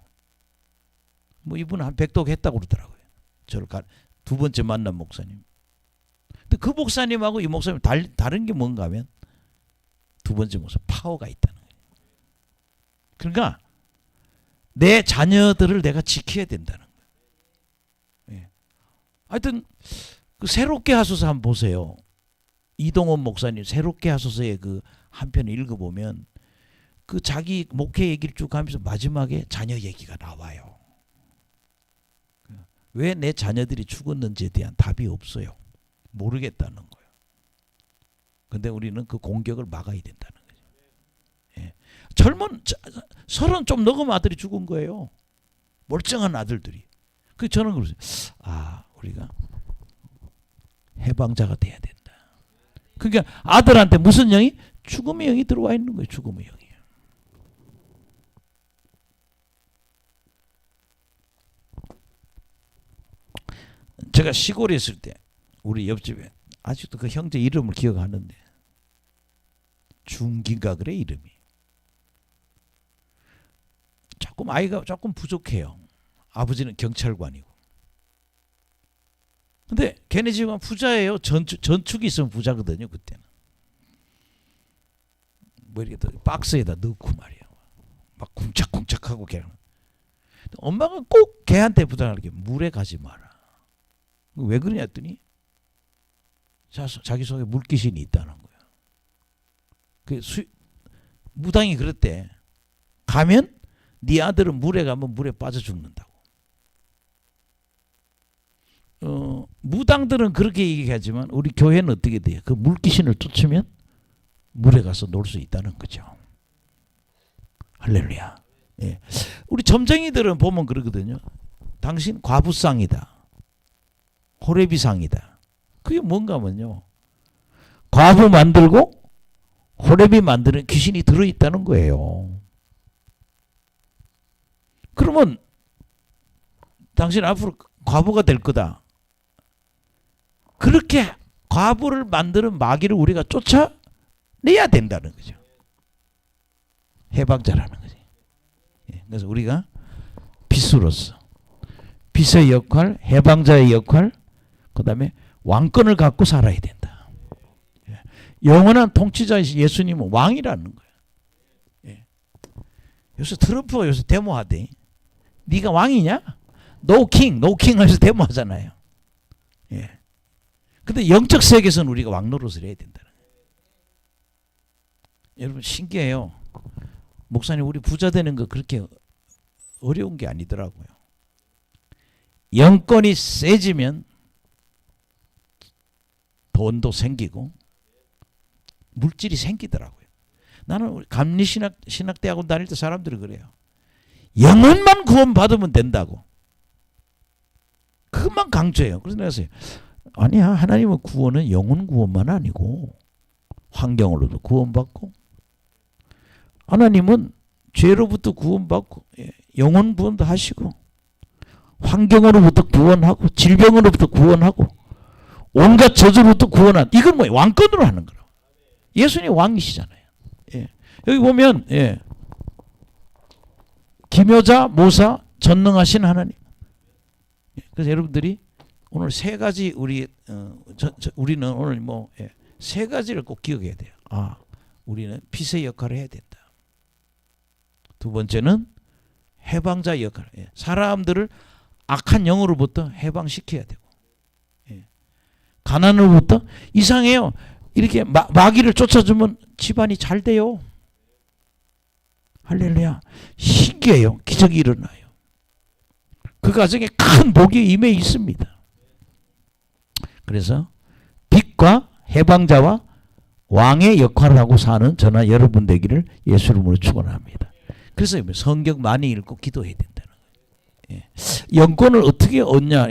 뭐 이분은 한 100독 했다고 그러더라고요. 저를 두 번째 만난 목사님. 근데 그 목사님하고 이 목사님 다른 게 뭔가 하면 두 번째 목사님 파워가 있다는 거예요. 그러니까 내 자녀들을 내가 지켜야 된다는 거예요. 예. 하여튼 그 새롭게 하소서 한번 보세요. 이동원 목사님 새롭게 하소서의 그 한 편을 읽어보면 그 자기 목회 얘기를 쭉 하면서 마지막에 자녀 얘기가 나와요. 왜 내 자녀들이 죽었는지에 대한 답이 없어요. 모르겠다는 거예요. 근데 우리는 그 공격을 막아야 된다는 거죠. 예. 젊은 30 좀 넘은 아들이 죽은 거예요. 멀쩡한 아들들이. 그 저는 그러세요. 아, 우리가 해방자가 돼야 된다. 그러니까 아들한테 무슨 영이? 죽음의 영이 들어와 있는 거예요. 죽음의 영이. 제가 시골에 있을 때 우리 옆집에 아직도 그 형제 이름을 기억하는데 준기인가 그래 이름이. 조금 아이가 조금 부족해요. 아버지는 경찰관이고. 근데 걔네 집은 부자예요. 전축이 있으면 부자거든요. 그때는. 뭐 이렇게 박스에다 넣고 말이야. 막 쿵짝쿵짝하고 걔는. 엄마가 꼭 걔한테 부탁하게 물에 가지 마라. 왜 그러냐 했더니 자기 속에 물귀신이 있다는 거야. 그 무당이 그랬대. 가면 네 아들은 물에 가면 물에 빠져 죽는다고. 무당들은 그렇게 얘기하지만 우리 교회는 어떻게 돼요? 그 물귀신을 쫓으면 물에 가서 놀 수 있다는 거죠. 할렐루야. 예. 우리 점쟁이들은 보면 그러거든요. 당신 과부상이다. 호레비상이다. 그게 뭔가 하면요. 과부 만들고 호레비 만드는 귀신이 들어있다는 거예요. 그러면 당신 앞으로 과부가 될 거다. 그렇게 과부를 만드는 마귀를 우리가 쫓아내야 된다는 거죠. 해방자라는 거지. 그래서 우리가 빛으로서 빛의 역할, 해방자의 역할, 그 다음에 왕권을 갖고 살아야 된다. 영원한 통치자이신 예수님은 왕이라는 거예요. 요새 트럼프가 요새 데모하대. 네가 왕이냐? No king, no king 하면서 데모하잖아요. 예. 근데 영적 세계에서는 우리가 왕 노릇을 해야 된다는 거예요. 여러분 신기해요. 목사님 우리 부자 되는 거 그렇게 어려운 게 아니더라고요. 영권이 세지면 돈도 생기고 물질이 생기더라고요. 나는 감리신학대학원 다닐 때 사람들이 그래요. 영혼만 구원받으면 된다고. 그것만 강조해요. 그래서 내가 아니야. 하나님의 구원은 영혼 구원만 아니고 환경으로도 구원받고 하나님은 죄로부터 구원받고 영혼 구원도 하시고 환경으로부터 구원하고 질병으로부터 구원하고 온갖 저주로부터 구원한 이건 뭐예요? 왕권으로 하는 거라고. 예수님 왕이시잖아요. 예. 여기 보면 기묘자, 모사, 전능하신 하나님. 그래서 여러분들이 오늘 세 가지 우리는 오늘 세 가지를 꼭 기억해야 돼요. 아, 우리는 빛의 역할을 해야 된다. 두 번째는 해방자 역할. 사람들을 악한 영으로부터 해방시켜야 되고, 가난으로부터 이상해요. 이렇게 마귀를 쫓아주면 집안이 잘 돼요. 할렐루야. 신기해요. 기적이 일어나요. 그 가정에 큰 복이 임해 있습니다. 그래서 빛과 해방자와 왕의 역할을 하고 사는 저나 여러분 되기를 예수 이름으로 축원합니다. 그래서 성경 많이 읽고 기도해야 된다는 거예요. 영권을 어떻게 얻냐.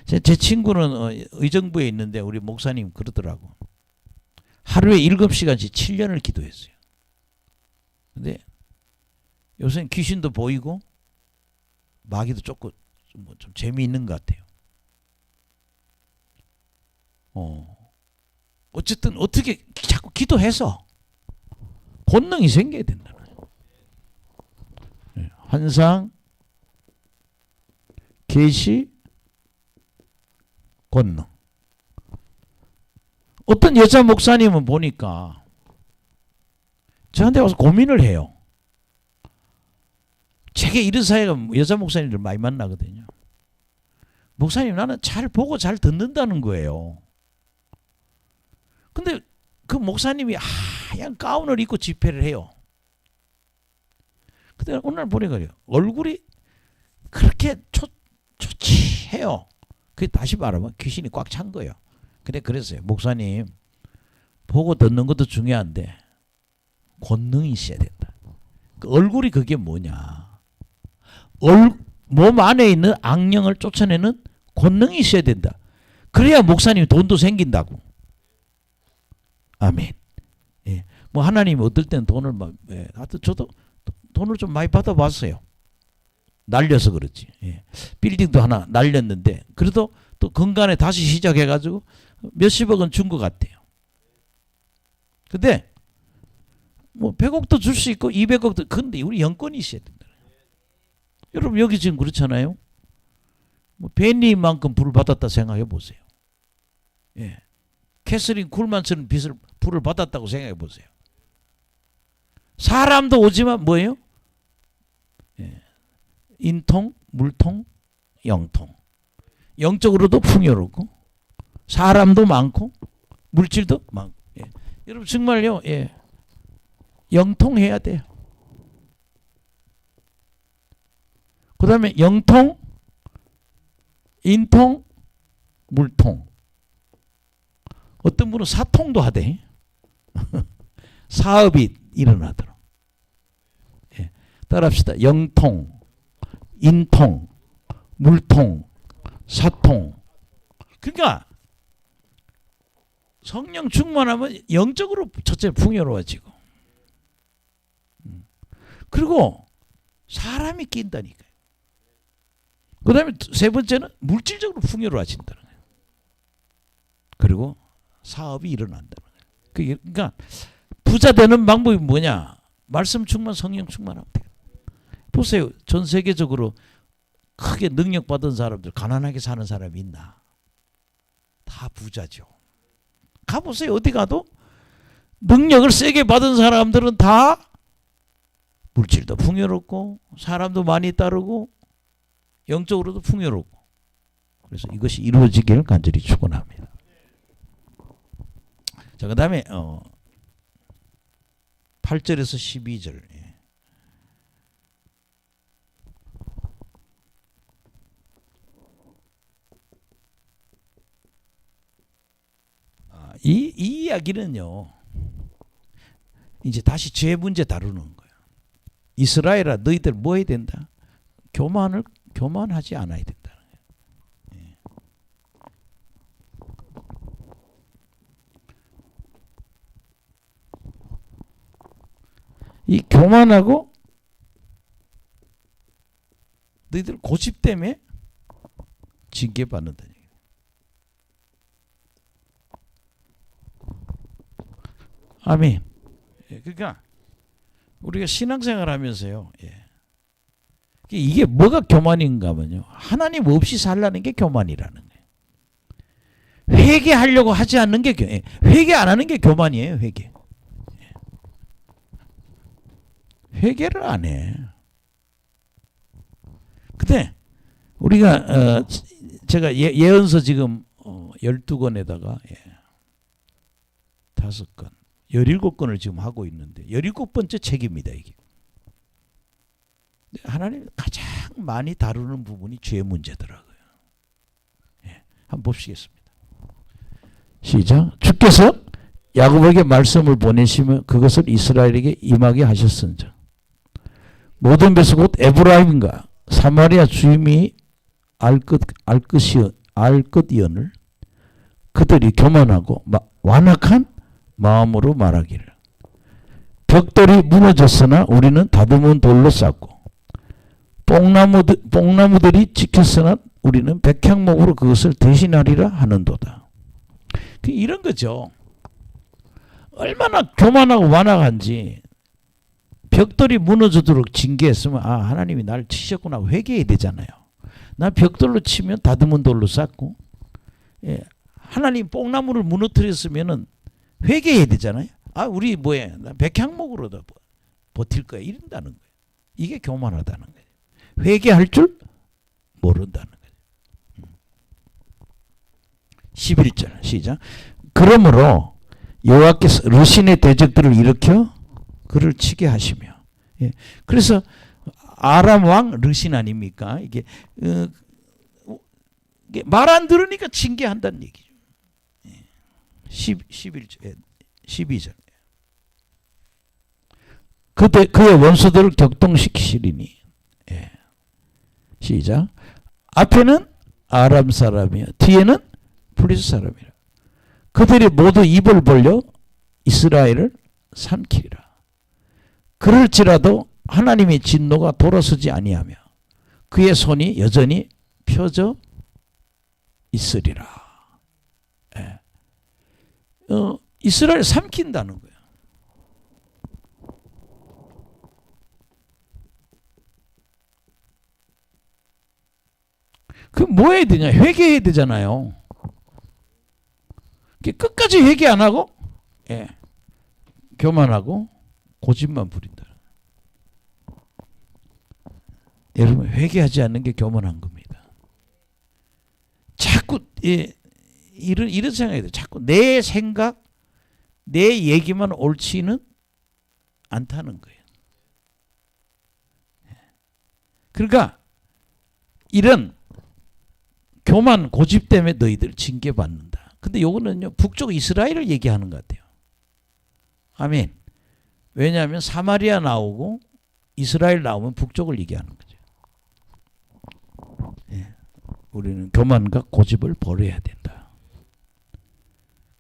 제 친구는 의정부에 있는데 우리 목사님 그러더라고. 하루에 7시간씩 7년을 기도했어요. 근데 요새는 귀신도 보이고 마귀도 조금 좀 재미있는 것 같아요. 어쨌든 어떻게 자꾸 기도해서 권능이 생겨야 된다는 거예요. 환상, 계시, 권능. 어떤 여자 목사님은 보니까 저한테 와서 고민을 해요. 제게 이런 사회가 여자 목사님들 많이 만나거든요. 목사님 나는 잘 보고 잘 듣는다는 거예요. 근데 그 목사님이 하얀 가운을 입고 집회를 해요. 근데 오늘 보니까 얼굴이 그렇게 좋지 해요. 그게 다시 말하면 귀신이 꽉 찬 거예요. 근데 그랬어요. 목사님 보고 듣는 것도 중요한데 권능이 있어야 된다. 그 얼굴이 그게 뭐냐. 몸 안에 있는 악령을 쫓아내는 권능이 있어야 된다. 그래야 목사님 돈도 생긴다고. 아멘. 예. 뭐 하나님이 어떨 때는 돈을 하여튼 저도 돈을 좀 많이 받아봤어요. 날려서 그렇지. 예. 빌딩도 하나 날렸는데 그래도 또 근간에 다시 시작해가지고 몇십억은 준 것 같아요. 근데 뭐 100억도 줄 수 있고 200억도 근데 우리 영권이 있어야 된다. 여러분 여기 지금 그렇잖아요. 뭐 벤니만큼 불을 받았다 생각해 보세요. 예. 캐서린 쿨만처럼 불을 받았다고 생각해 보세요. 사람도 오지만 뭐예요? 예. 인통, 물통, 영통. 영적으로도 풍요롭고 사람도 많고 물질도 많고. 예. 여러분 정말요. 예. 영통해야 돼요. 그 다음에 영통, 인통, 물통. 어떤 분은 사통도 하대. 사업이 일어나도록. 예. 따라합시다. 영통, 인통, 물통, 사통. 그러니까 성령 충만하면 영적으로 첫째 풍요로워지고 그리고 사람이 낀다니까요. 그 다음에 세 번째는 물질적으로 풍요로워진다는 거예요. 그리고 사업이 일어난다는 거예요. 그러니까 부자 되는 방법이 뭐냐? 말씀 충만, 성령 충만하면 돼요. 보세요. 전 세계적으로 크게 능력받은 사람들, 가난하게 사는 사람이 있나? 다 부자죠. 가보세요. 어디 가도 능력을 세게 받은 사람들은 다 물질도 풍요롭고 사람도 많이 따르고 영적으로도 풍요롭고 그래서 이것이 이루어지기를 간절히 축원합니다. 자, 그 다음에 8절에서 12절. 이 이야기는요. 이제 다시 죄 문제 다루는 거예요. 이스라엘아 너희들 뭐 해야 된다? 교만하지 않아야 된다는 거예요. 이 교만하고 너희들 고집 때문에 징계받는다는 얘기예요. 아멘. 그러니까 우리가 신앙생활 하면서요. 이게 뭐가 교만인가 하면요. 하나님 없이 살라는 게 교만이라는 거예요. 회개하려고 하지 않는 게 회개 안 하는 게 교만이에요. 회개를 안 해. 근데 우리가 제가 예언서 지금 12권에다가 5권 17권을 지금 하고 있는데 17번째 책입니다. 이게. 하나님 가장 많이 다루는 부분이 죄 문제더라고요. 한번 보시겠습니다. 시작. 주께서 야곱에게 말씀을 보내시며 그것을 이스라엘에게 임하게 하셨은즉 모든 백성 곧 에브라임과 사마리아 주임이 알것이언을 그들이 교만하고 완악한 마음으로 말하기를 벽돌이 무너졌으나 우리는 다듬은 돌로 쌓고 뽕나무들이 지켰으나 우리는 백향목으로 그것을 대신하리라 하는도다. 이런 거죠. 얼마나 교만하고 완악한지 벽돌이 무너지도록 징계했으면 하나님이 나를 치셨구나 회개해야 되잖아요. 나 벽돌로 치면 다듬은 돌로 쌓고 하나님 뽕나무를 무너뜨렸으면 회개해야 되잖아요. 우리 뭐해? 나 백향목으로 버틸 거야. 이런다는 거예요. 이게 교만하다는 거예요. 회개할 줄 모른다는 거예요. 11절 시작. 그러므로 여호와께서 르신의 대적들을 일으켜 그를 치게 하시며. 예. 그래서 아람 왕 르신 아닙니까? 이게 말 안 들으니까 징계한다는 얘기죠. 11절, 12절. 그의 원수들을 격동시키시리니. 예. 시작. 앞에는 아람 사람이요, 뒤에는 블리스 사람이라. 그들이 모두 입을 벌려 이스라엘을 삼키리라. 그럴지라도 하나님의 진노가 돌아서지 아니하며 그의 손이 여전히 펴져 있으리라. 예. 이스라엘 삼킨다는 거예요. 그 뭐 해야 되냐? 회개해야 되잖아요. 끝까지 회개 안 하고, 예, 교만하고 고집만 부린다. 여러분, 회개하지 않는 게 교만한 겁니다. 자꾸 이런 생각이 돼요. 자꾸 내 생각, 내 얘기만 옳지는 않다는 거예요. 그러니까 이런 교만, 고집 때문에 너희들 징계받는다. 근데 요거는요, 북쪽 이스라엘을 얘기하는 것 같아요. 아멘. 왜냐하면 사마리아 나오고 이스라엘 나오면 북쪽을 얘기하는 거죠. 예. 우리는 교만과 고집을 버려야 된다.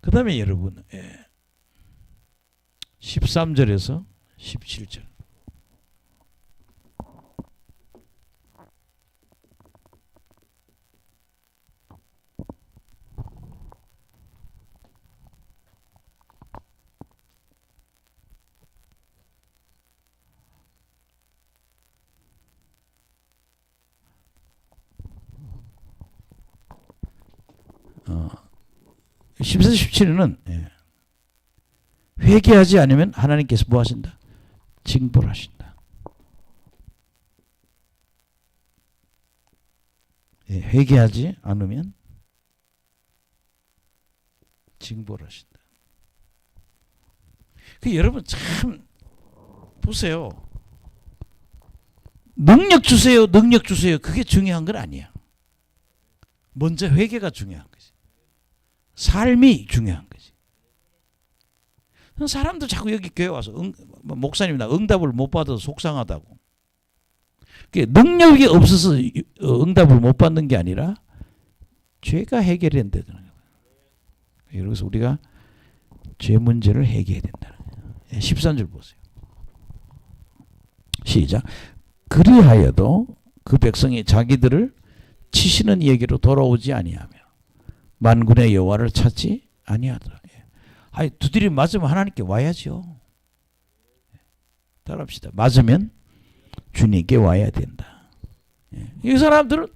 그 다음에 여러분, 13절에서 17절. 어, 14, 17은 회개하지 않으면 하나님께서 뭐 하신다? 징벌 하신다. 예, 회개하지 않으면 징벌 하신다. 그 여러분 참 보세요. 능력 주세요, 능력 주세요. 그게 중요한 건 아니야. 먼저 회개가 중요한 거지. 삶이 중요한 거지. 사람들 자꾸 여기 교회 와서 목사님 나 응답을 못 받아서 속상하다고. 능력이 없어서 응답을 못 받는 게 아니라 죄가 해결된다는 거예요. 그래서 우리가 죄 문제를 해결해야 된다는 거예요. 13절 보세요. 시작. 그리하여도 그 백성이 자기들을 치시는 얘기로 돌아오지 아니하며 만군의 여호와를 찾지 아니하더라. 아니, 두드림 맞으면 하나님께 와야죠. 따라합시다. 맞으면 주님께 와야 된다. 이 사람들은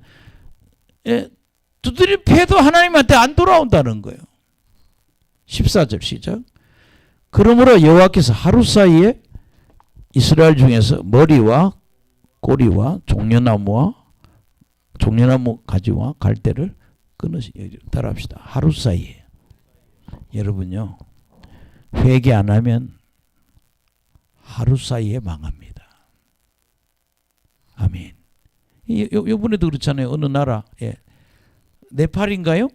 두드림 패도 하나님한테 안 돌아온다는 거예요. 14절 시작. 그러므로 여호와께서 하루 사이에 이스라엘 중에서 머리와 꼬리와 종려나무 가지와 갈대를 따라합시다. 하루 사이에. 여러분요, 회개 안 하면 하루 사이에 망합니다. 아멘. 요번에도 그렇잖아요. 어느 나라, 네팔인가요?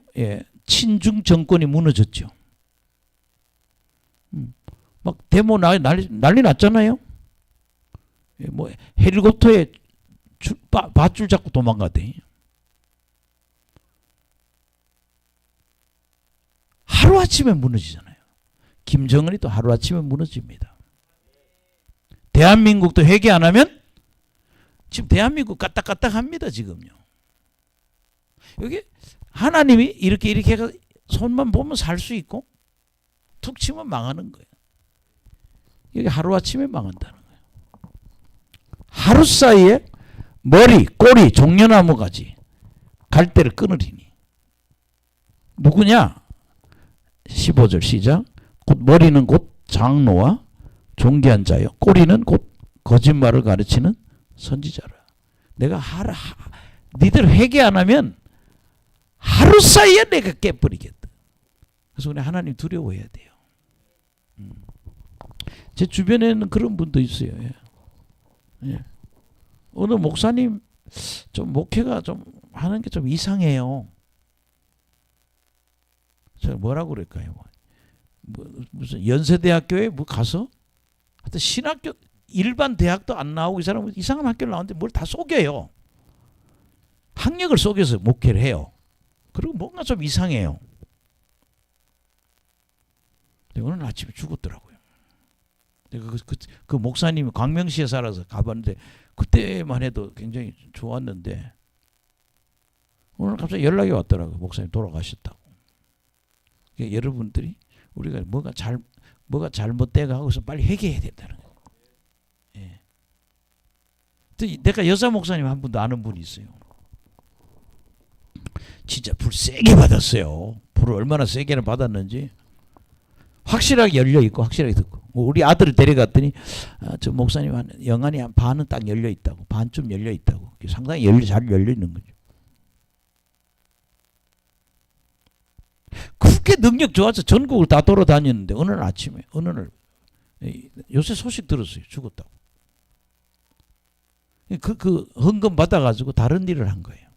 친중 정권이 무너졌죠. 막 데모 난리 났잖아요. 뭐 헬리콥터에 밧줄 잡고 도망가대. 하루아침에 무너지잖아요. 김정은이 또 하루아침에 무너집니다. 대한민국도 회개 안 하면 지금 대한민국 까딱까딱합니다. 지금요. 여기 하나님이 이렇게 해서 손만 보면 살 수 있고 툭 치면 망하는 거예요. 여기 하루아침에 망한다는 거예요. 하루 사이에 머리, 꼬리, 종려나무 가지, 갈대를 끊으리니. 누구냐? 15절 시작. 곧 머리는 곧 장로와 존귀한 자요, 꼬리는 곧 거짓말을 가르치는 선지자라. 내가 니들 회개 안 하면 하루 사이에 내가 깨버리겠다. 그래서 우리 하나님 두려워해야 돼요. 제 주변에는 그런 분도 있어요. 예. 예. 어느 목사님 좀 목회가 좀 하는 게 좀 이상해요. 제가 뭐라고 그럴까요? 무슨 연세대학교에 뭐 가서 하여튼 신학교 일반 대학도 안 나오고 이 사람은 이상한 학교를 나오는데 뭘 다 속여요. 학력을 속여서 목회를 해요. 그리고 뭔가 좀 이상해요. 오늘 아침에 죽었더라고요. 그 목사님이 광명시에 살아서 가봤는데 그때만 해도 굉장히 좋았는데 오늘 갑자기 연락이 왔더라고요. 목사님 돌아가셨다고. 그러니까 여러분들이 우리가 뭐가 잘못되고 하고서 빨리 회개해야 된다는 거예요. 예. 내가 여자 목사님 한 분도 아는 분이 있어요. 진짜 불 세게 받았어요. 불을 얼마나 세게는 받았는지 확실하게 열려 있고 확실하게 듣고 우리 아들을 데려갔더니 저 목사님 영안이 한 반은 딱 열려 있다고 반쯤 열려 있다고 상당히 잘 열려 있는 거죠. 그렇게 능력 좋아서 전국을 다 돌아다녔는데 어느 날 아침에 어느 날 요새 소식 들었어요. 죽었다고. 그 헌금 받아가지고 다른 일을 한 거예요.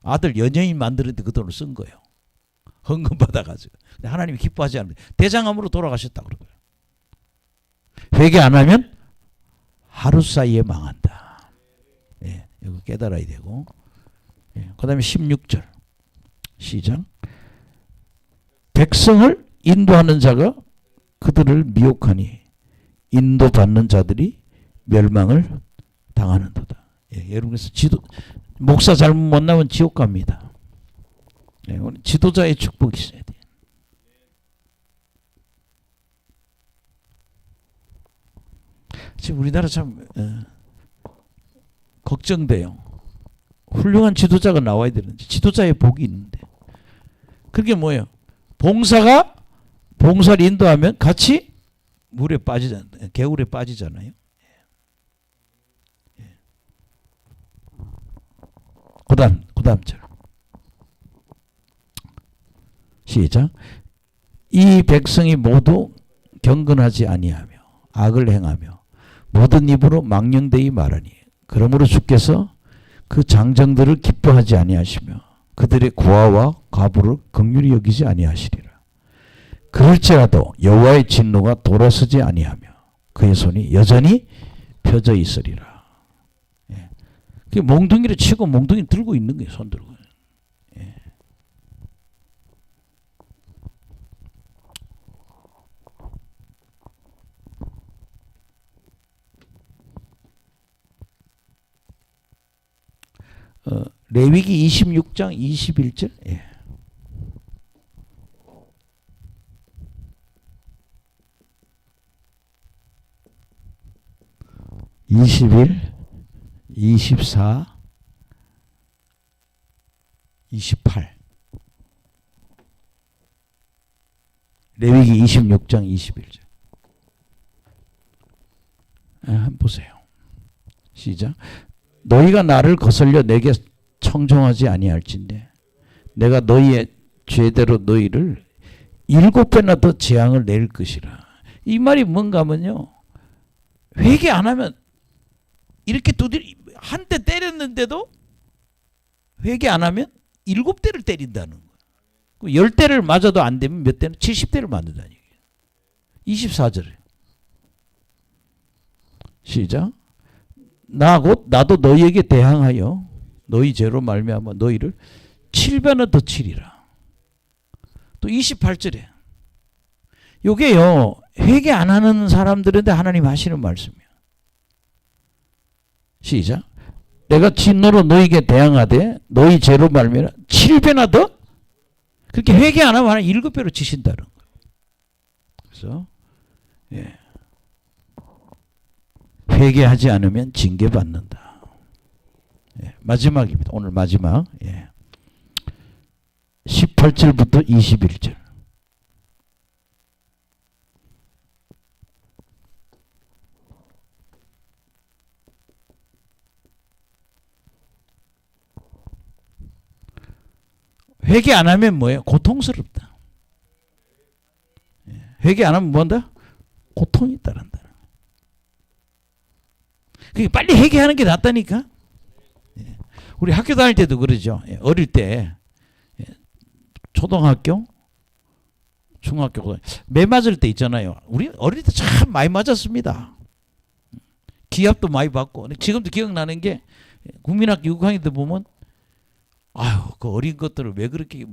아들 연예인 만드는데 그 돈을 쓴 거예요. 헌금 받아가지고. 하나님이 기뻐하지 않는데 대장암으로 돌아가셨다고 그러고요. 회개 안 하면 하루 사이에 망한다. 예, 이거 깨달아야 되고. 예, 그 다음에 16절 시작. 백성을 인도하는 자가 그들을 미혹하니 인도받는 자들이 멸망을 당하는도다. 예, 여러분께서 목사 잘못 만나면 지옥 갑니다. 예, 지도자의 축복이 있어야 돼요. 지금 우리나라 참 걱정돼요. 훌륭한 지도자가 나와야 되는데 지도자의 복이 있는데 그게 뭐예요? 봉사를 인도하면 같이 물에 빠지잖아요. 개울에 빠지잖아요. 그다음 절 시작. 이 백성이 모두 경건하지 아니하며 악을 행하며 모든 입으로 망령되이 말하니 그러므로 주께서 그 장정들을 기뻐하지 아니하시며 그들의 고아와 과부를 긍휼히 여기지 아니하시리라. 그럴지라도 여호와의 진노가 돌아서지 아니하며 그의 손이 여전히 펴져 있으리라. 예. 그 몽둥이를 치고 몽둥이 들고 있는 거예요. 손 들고. 예. 레위기 26장 21절. 예. (21) 24 28 레위기 26장 21절. 한번 보세요. 시작. 너희가 나를 거슬려 내게 청종하지 아니할진대 내가 너희의 죄대로 너희를 7배나 더 재앙을 낼 것이라. 이 말이 뭔가 하면요, 회개 안 하면 이렇게 한 대 때렸는데도 회개 안 하면 7대를 때린다는 거예요. 10대를 맞아도 안 되면 몇 대는 70대를 맞는다는 얘기예요. 24절에 시작. 나도 너희에게 대항하여 너희 죄로 말미암아 너희를 7배나 더 치리라. 또 28절에 요게요, 회개 안 하는 사람들한테 하나님 하시는 말씀이에요. 시작. 내가 진노로 너희에게 대항하되 너희 죄로 말미암아 7배나 더, 그렇게 회개 안 하면 하나님 7배로 치신다는 거예요. 그래서 예. 회개하지 않으면 징계받는다. 예. 마지막입니다. 오늘 마지막. 예. 18절부터 21절. 회개 안 하면 뭐예요? 고통스럽다. 회개 안 하면 뭐한다? 고통이 따른다. 그게 빨리 회개하는 게 낫다니까. 우리 학교 다닐 때도 그러죠. 어릴 때 초등학교, 중학교 매 맞을 때 있잖아요. 우리 어릴 때 참 많이 맞았습니다. 기합도 많이 받고. 지금도 기억나는 게 국민학교 6학년 때 보면 아유 그 어린 것들을 왜 그렇게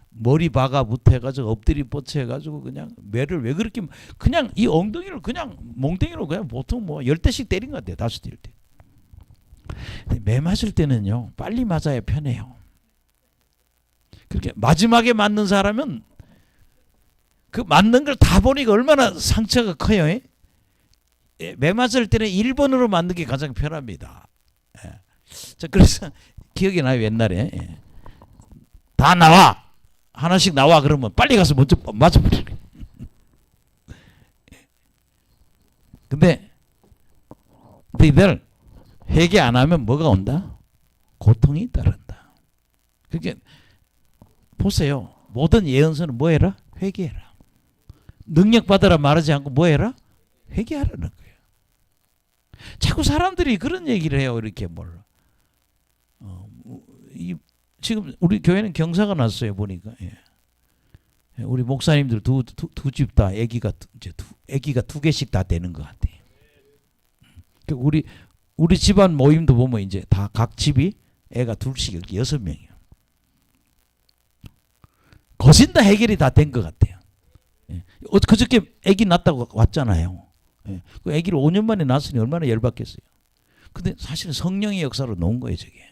머리 박아부터 해가지고 엎드리 뻗쳐 해가지고 그냥 매를 왜 그렇게 그냥 이 엉덩이를 그냥 몽덩이로 그냥 보통 뭐 10대씩 때린 것 같아요. 5대 10대. 매 맞을 때는요 빨리 맞아야 편해요. 그렇게 마지막에 맞는 사람은 그 맞는 걸 다 보니까 얼마나 상처가 커요. 매 맞을 때는 1번으로 맞는 게 가장 편합니다. 자, 그래서 기억이 나요. 옛날에 다 나와 하나씩 나와 그러면 빨리 가서 먼저 맞아버리는 거예요. 근데 너희들 회개 안 하면 뭐가 온다? 고통이 따른다. 그러니까 보세요. 모든 예언서는 뭐 해라? 회개해라. 능력 받으라 말하지 않고 뭐 해라? 회개하라는 거예요. 자꾸 사람들이 그런 얘기를 해요. 이렇게 지금 우리 교회는 경사가 났어요. 보니까 우리 목사님들 두 집 다 아기가 이제 아기가 2개씩 다 되는 것 같아요. 우리 집안 모임도 보면 이제 다 각 집이 애가 2씩 이렇게 6명이요. 거진 다 해결이 다 된 것 같아요. 그저께 아기 낳았다고 왔잖아요. 그 아기를 5년 만에 낳았으니 얼마나 열받겠어요. 근데 사실은 성령의 역사로 놓은 거예요, 저게.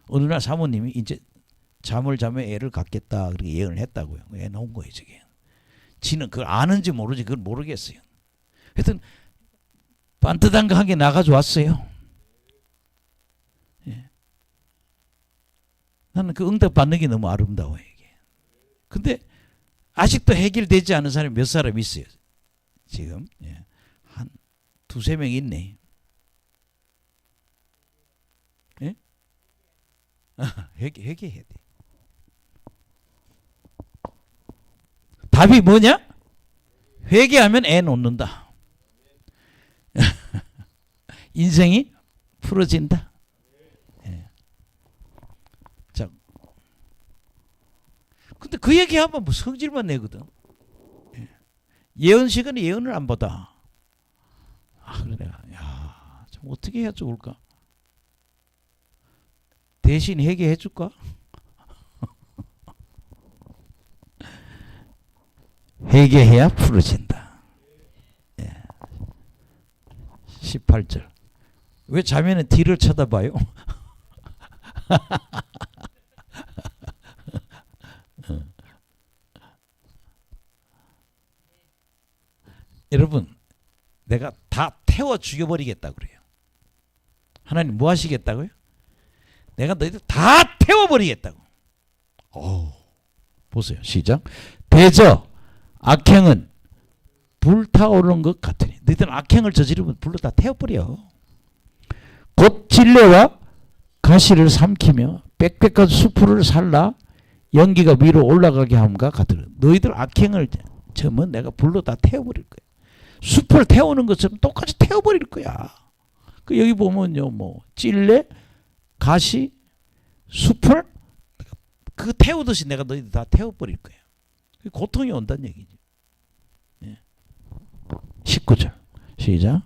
어느 날 사모님이 이제 잠을 자면 애를 갖겠다 그렇게 예언을 했다고요. 애 나온 거예요, 저게. 지는 그걸 아는지 모르지 그걸 모르겠어요. 하여튼 반듯한하게 나가져 왔어요. 나는 그 응답 받는 게 너무 아름다워요, 이게. 근데 아직도 해결되지 않은 사람이 몇 사람 있어요. 지금 한 2-3명 있네. 예? 회개해야 돼. 답이 뭐냐? 회개하면 애 놓는다. 인생이 풀어진다. 자, 근데 그 얘기하면 뭐 성질만 내거든. 예언 시간에 예언을 안 받아. 그래, 야, 좀 어떻게 해야 좋을까? 대신 회개해 줄까? 회개해야 풀어진다. 18절. 왜 자매는 뒤를 쳐다봐요? 여러분, 내가 다 태워 죽여버리겠다 그래요. 하나님 뭐 하시겠다고요? 내가 너희들 다 태워버리겠다고. 보세요. 시작. 대저 악행은 불타오르는 것 같으니 너희들은 악행을 저지르면 불로 다 태워버려. 곧 진레와 가시를 삼키며 빽빽한 수풀을 살라 연기가 위로 올라가게 함과 같으라. 너희들 악행을 저면 내가 불로 다 태워버릴 거야. 숲을 태우는 것처럼 똑같이 태워버릴 거야. 그 여기 보면요, 뭐 찔레, 가시, 숲을 그 태우듯이 내가 너희들 다 태워버릴 거야. 고통이 온다는 얘기지. 19절 시작.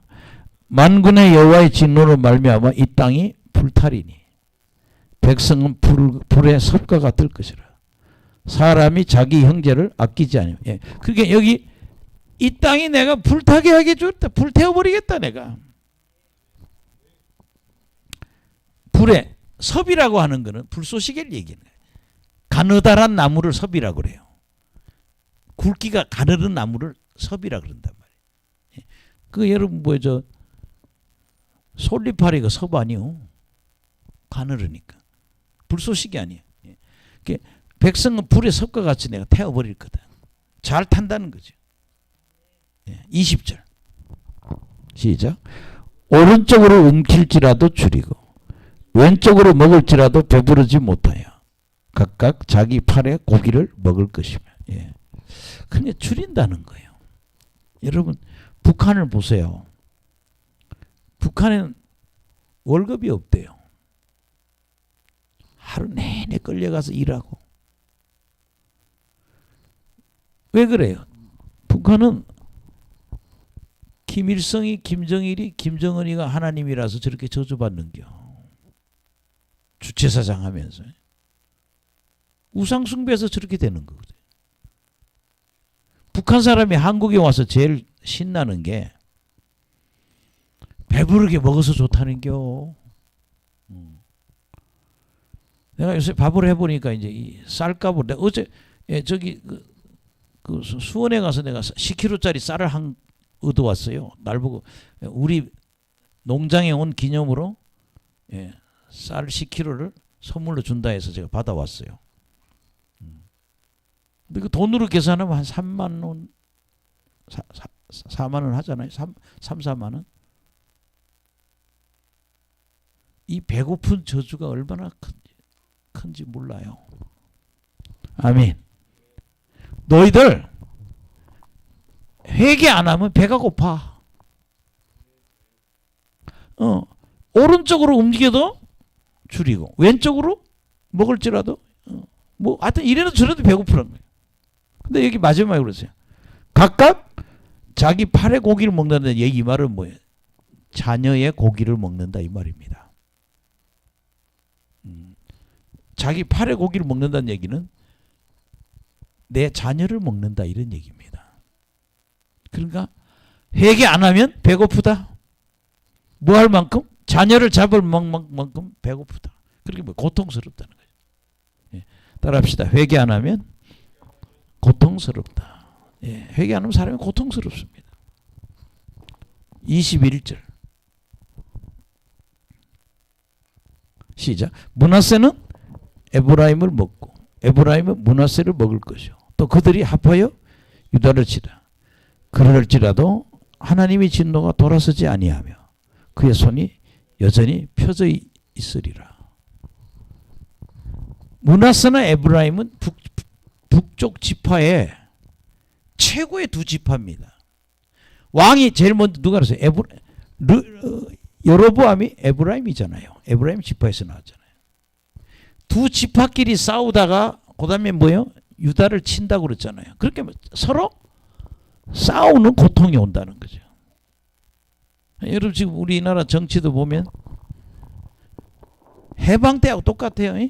만군의 여호와의 진노로 말미암아 이 땅이 불타리니 백성은 불의 섭과 같을 것이라. 사람이 자기 형제를 아끼지 않으며. 그게 여기 이 땅이 내가 불타게 하게 줬다. 불태워버리겠다 내가. 불의 섭이라고 하는 거는 불쏘시개를 얘기하는 거예요. 가느다란 나무를 섭이라고 그래요. 굵기가 가느른 나무를 섭이라 그런단 말이에요. 그 여러분 뭐죠? 솔잎파리가 섭 아니요. 가느르니까. 불쏘시개 아니에요. 백성은 불의 섭과 같이 내가 태워버릴 거다. 잘 탄다는 거죠. 20절 시작. 오른쪽으로 움킬지라도 줄이고 왼쪽으로 먹을지라도 배부르지 못하여 각각 자기 팔에 고기를 먹을 것이며. 그게 줄인다는 거예요. 여러분 북한을 보세요. 북한에는 월급이 없대요. 하루 내내 끌려가서 일하고. 왜 그래요? 북한은 김일성이 김정일이 김정은이가 하나님이라서 저렇게 저주받는겨. 주체사장 하면서. 우상숭배해서 저렇게 되는 거거든요. 북한 사람이 한국에 와서 제일 신나는 게 배부르게 먹어서 좋다는 겨. 내가 요새 밥을 해보니까 이제 이 쌀값을 내가 어제 저기 그 수원에 가서 내가 10kg짜리 쌀을 한 얻어왔어요. 날 보고 우리 농장에 온 기념으로 쌀 10kg를 선물로 준다 해서 제가 받아왔어요. 근데 그 돈으로 계산하면 한 3만 원, 4만 원 하잖아요. 3, 4만 원. 이 배고픈 저주가 얼마나 큰지 몰라요. 아멘. 너희들 회개 안 하면 배가 고파. 오른쪽으로 움직여도 줄이고 왼쪽으로 먹을지라도 뭐 하여튼 이래도 저래도 배고프란 거예요. 근데 여기 마지막에 그러세요. 각각 자기 팔의 고기를 먹는다. 이 말은 뭐예요? 자녀의 고기를 먹는다 이 말입니다. 자기 팔의 고기를 먹는다는 얘기는 내 자녀를 먹는다 이런 얘기입니다. 그러니까 회개 안 하면 배고프다. 뭐 할 만큼? 자녀를 잡을 만큼 배고프다. 그렇게 뭐 고통스럽다는 거죠. 예. 따라합시다. 회개 안 하면 고통스럽다. 예. 회개 안 하면 사람이 고통스럽습니다. 21절 시작. 므낫세는 에브라임을 먹고 에브라임은 므낫세를 먹을 것이요 또 그들이 합하여 유다를 치라. 그럴지라도 하나님의 진노가 돌아서지 아니하며 그의 손이 여전히 펴져 있으리라. 므낫세나 에브라임은 북쪽 지파의 최고의 두 지파입니다. 왕이 제일 먼저 누가 그랬어요? 여로보암이 에브라임이잖아요. 에브라임 지파에서 나왔잖아요. 두 지파끼리 싸우다가 그 다음에 뭐예요? 유다를 친다고 그랬잖아요. 그렇게 서로 싸우는 고통이 온다는 거죠. 여러분 지금 우리나라 정치도 보면 해방 때하고 똑같아요.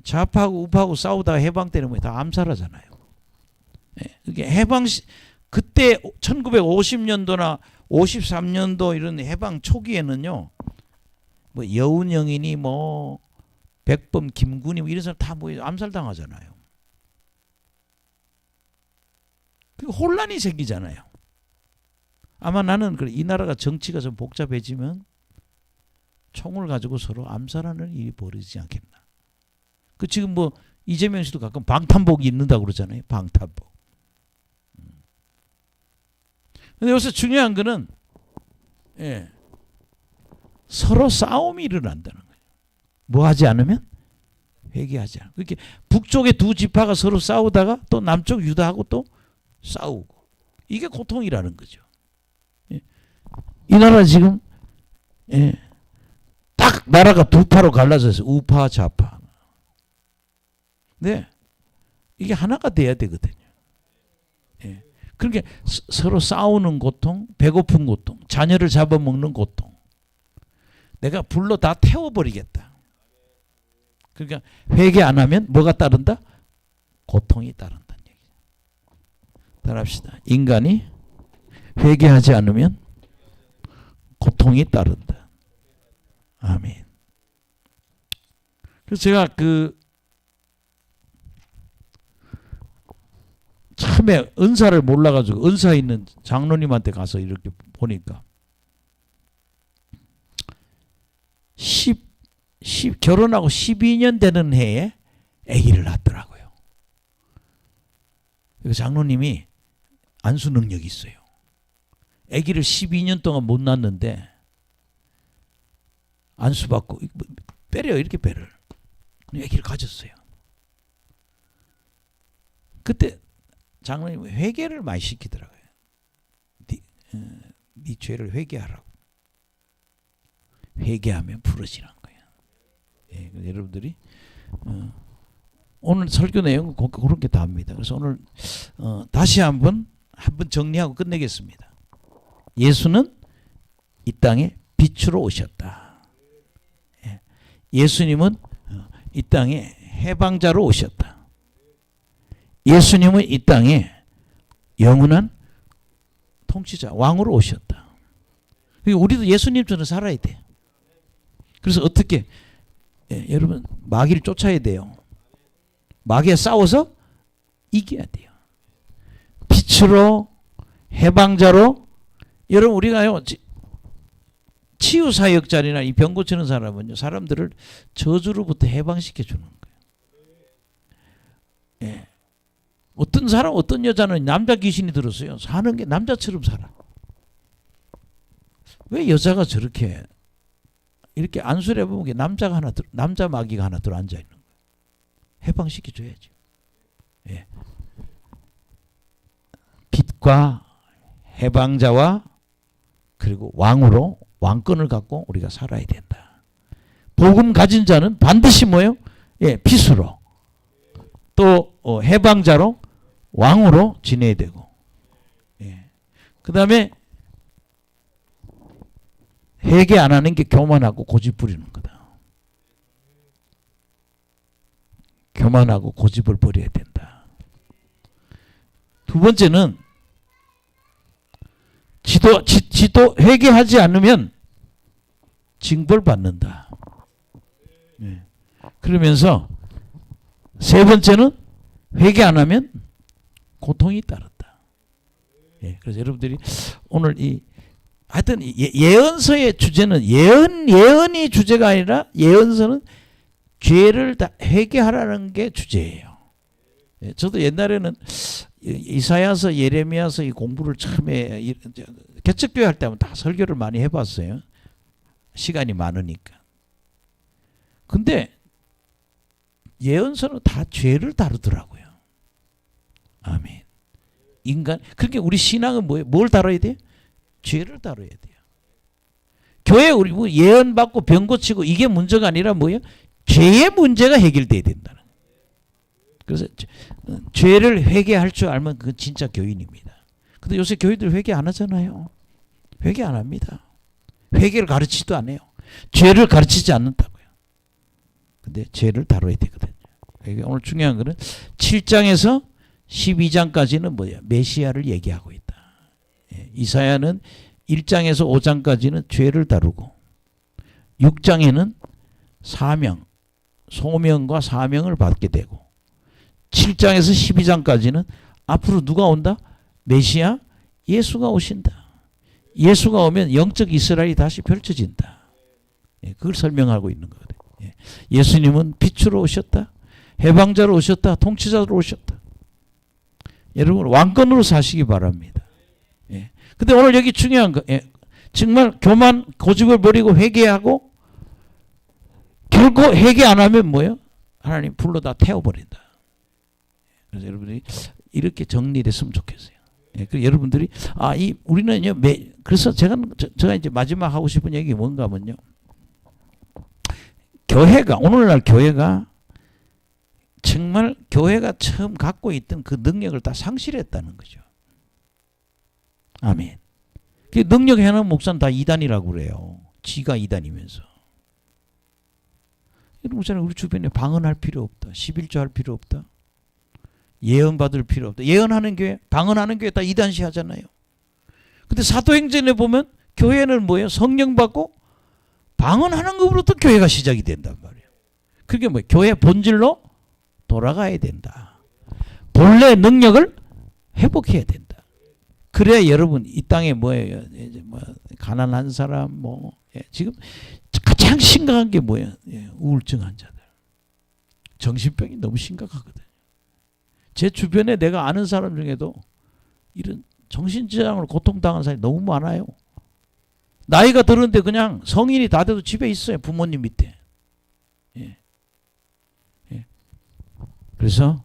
좌파하고 우파하고 싸우다가 해방 때는 뭐 다 암살하잖아요. 이게 해방 그때 1950년도나 53년도 이런 해방 초기에는요. 뭐 여운형이니 뭐 백범 김군이 뭐 이런 사람 다 뭐 암살당하잖아요. 그 혼란이 생기잖아요. 아마 나는 이 나라가 정치가 좀 복잡해지면 총을 가지고 서로 암살하는 일이 벌어지지 않겠나. 그 지금 뭐 이재명 씨도 가끔 방탄복이 있는다고 그러잖아요. 방탄복. 근데 여기서 중요한 거는 서로 싸움이 일어난다는 거예요. 뭐 하지 않으면? 회개하지 않으면. 그렇게 북쪽의 두 지파가 서로 싸우다가 또 남쪽 유다하고 또 싸우고. 이게 고통이라는 거죠. 이 나라 지금 딱 나라가 두 파로 갈라져서 우파 좌파. 네, 이게 하나가 돼야 되거든요. 그러니까 서로 싸우는 고통, 배고픈 고통, 자녀를 잡아먹는 고통. 내가 불로 다 태워버리겠다. 그러니까 회개 안 하면 뭐가 따른다? 고통이 따른다는 얘기죠. 따라합시다. 인간이 회개하지 않으면 고통이 따른다. 아멘. 그래서 제가 처음에 은사를 몰라가지고 은사 있는 장로님한테 가서 이렇게 보니까 결혼하고 12년 되는 해에 아기를 낳더라고요. 장로님이 안수 능력이 있어요. 아기를 12년 동안 못 낳았는데 안수 받고 빼려요. 이렇게 빼를. 아기를 가졌어요. 그때 장로님 회개를 많이 시키더라고요. 네 죄를 회개하라고. 회개하면 부러지는 거예요. 예, 여러분들이 오늘 설교 내용은 그렇게 다 합니다. 그래서 오늘 다시 한번 정리하고 끝내겠습니다. 예수는 이 땅에 빛으로 오셨다. 예, 예수님은 이 땅에 해방자로 오셨다. 예수님은 이 땅에 영원한 통치자, 왕으로 오셨다. 우리도 예수님처럼 살아야 돼요. 그래서 어떻게 여러분 마귀를 쫓아야 돼요. 마귀에 싸워서 이겨야 돼요. 빛으로 해방자로 여러분 우리가요 치유사역자리나 이 병 고치는 사람은요 사람들을 저주로부터 해방시켜 주는 거예요. 예. 어떤 사람 어떤 여자는 남자 귀신이 들었어요. 사는 게 남자처럼 살아. 왜 여자가 저렇게 이렇게 안수를 해보면 남자 마귀가 하나 들어 앉아 있는 거예요. 해방시켜 줘야죠. 예. 빛과 해방자와 그리고 왕으로 왕권을 갖고 우리가 살아야 된다. 복음 가진 자는 반드시 뭐예요? 예, 빛으로 또 해방자로 왕으로 지내야 되고, 예. 그 다음에 회개 안 하는 게 교만하고 고집 부리는 거다. 교만하고 고집을 버려야 된다. 두 번째는 지도 회개하지 않으면 징벌 받는다. 예. 그러면서 세 번째는 회개 안 하면 고통이 따른다. 예. 그래서 여러분들이 오늘 하여튼 예언서의 주제는 예언이 주제가 아니라 예언서는 죄를 다 회개하라는 게 주제예요. 예. 저도 옛날에는 이사야서 예레미야서 이 공부를 처음에 개척교회 할 때면 다 설교를 많이 해봤어요. 시간이 많으니까. 근데 예언서는 다 죄를 다루더라고요. 아멘. 그러니까 우리 신앙은 뭐예요? 뭘 다뤄야 돼요? 죄를 다뤄야 돼요. 교회 우리 뭐 예언 받고 병 고치고 이게 문제가 아니라 뭐예요? 죄의 문제가 해결돼야 된다는. 그래서 죄를 회개할 줄 알면 그건 진짜 교인입니다. 근데 요새 교회들 회개 안 하잖아요. 회개 안 합니다. 회개를 가르치지도 않아요. 죄를 가르치지 않는다고요. 근데 죄를 다뤄야 되거든요. 오늘 중요한 거는 7장에서 12장까지는 뭐야? 메시아를 얘기하고 있다. 예, 이사야는 1장에서 5장까지는 죄를 다루고 6장에는 소명과 사명을 받게 되고 7장에서 12장까지는 앞으로 누가 온다? 메시아 예수가 오신다. 예수가 오면 영적 이스라엘이 다시 펼쳐진다. 예, 그걸 설명하고 있는 거거든요. 예, 예수님은 빛으로 오셨다. 해방자로 오셨다. 통치자로 오셨다. 여러분 왕권으로 사시기 바랍니다. 예. 근데 오늘 여기 중요한 거, 예, 정말 교만 고집을 버리고 회개하고 결국 회개 안 하면 뭐예요? 하나님 불로 다 태워버린다. 그래서 여러분들이 이렇게 정리됐으면 좋겠어요. 예, 그래서 여러분들이 우리는요. 그래서 제가 이제 마지막 하고 싶은 얘기 뭔가 하면요. 오늘날 교회가 정말 교회가 처음 갖고 있던 그 능력을 다 상실했다는 거죠. 아멘. 그 능력 해놓은 목사는 다 이단이라고 그래요. 지가 이단이면서. 목사님 우리 주변에 방언할 필요 없다. 11조 할 필요 없다. 예언 받을 필요 없다. 예언하는 교회, 방언하는 교회 다 이단시 하잖아요. 근데 사도행전에 보면 교회는 뭐예요? 성령 받고 방언하는 것으로부터 교회가 시작이 된단 말이에요. 그게 뭐예요? 교회 본질로 돌아가야 된다. 본래 능력을 회복해야 된다. 그래야 여러분 이 땅에 뭐예요? 이제 가난한 사람 지금 가장 심각한 게 뭐예요? 우울증 환자들. 정신병이 너무 심각하거든요. 제 주변에 내가 아는 사람 중에도 이런 정신질환으로 고통당하는 사람이 너무 많아요. 나이가 들었는데 그냥 성인이 다 돼도 집에 있어요. 부모님 밑에. 예. 예. 그래서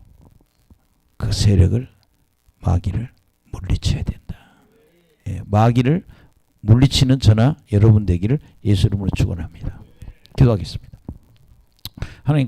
그 세력을 마귀를 물리쳐야 된다. 예, 마귀를 물리치는 저나 여러분 되기를 예수 이름으로 축원합니다. 기도하겠습니다. 하나님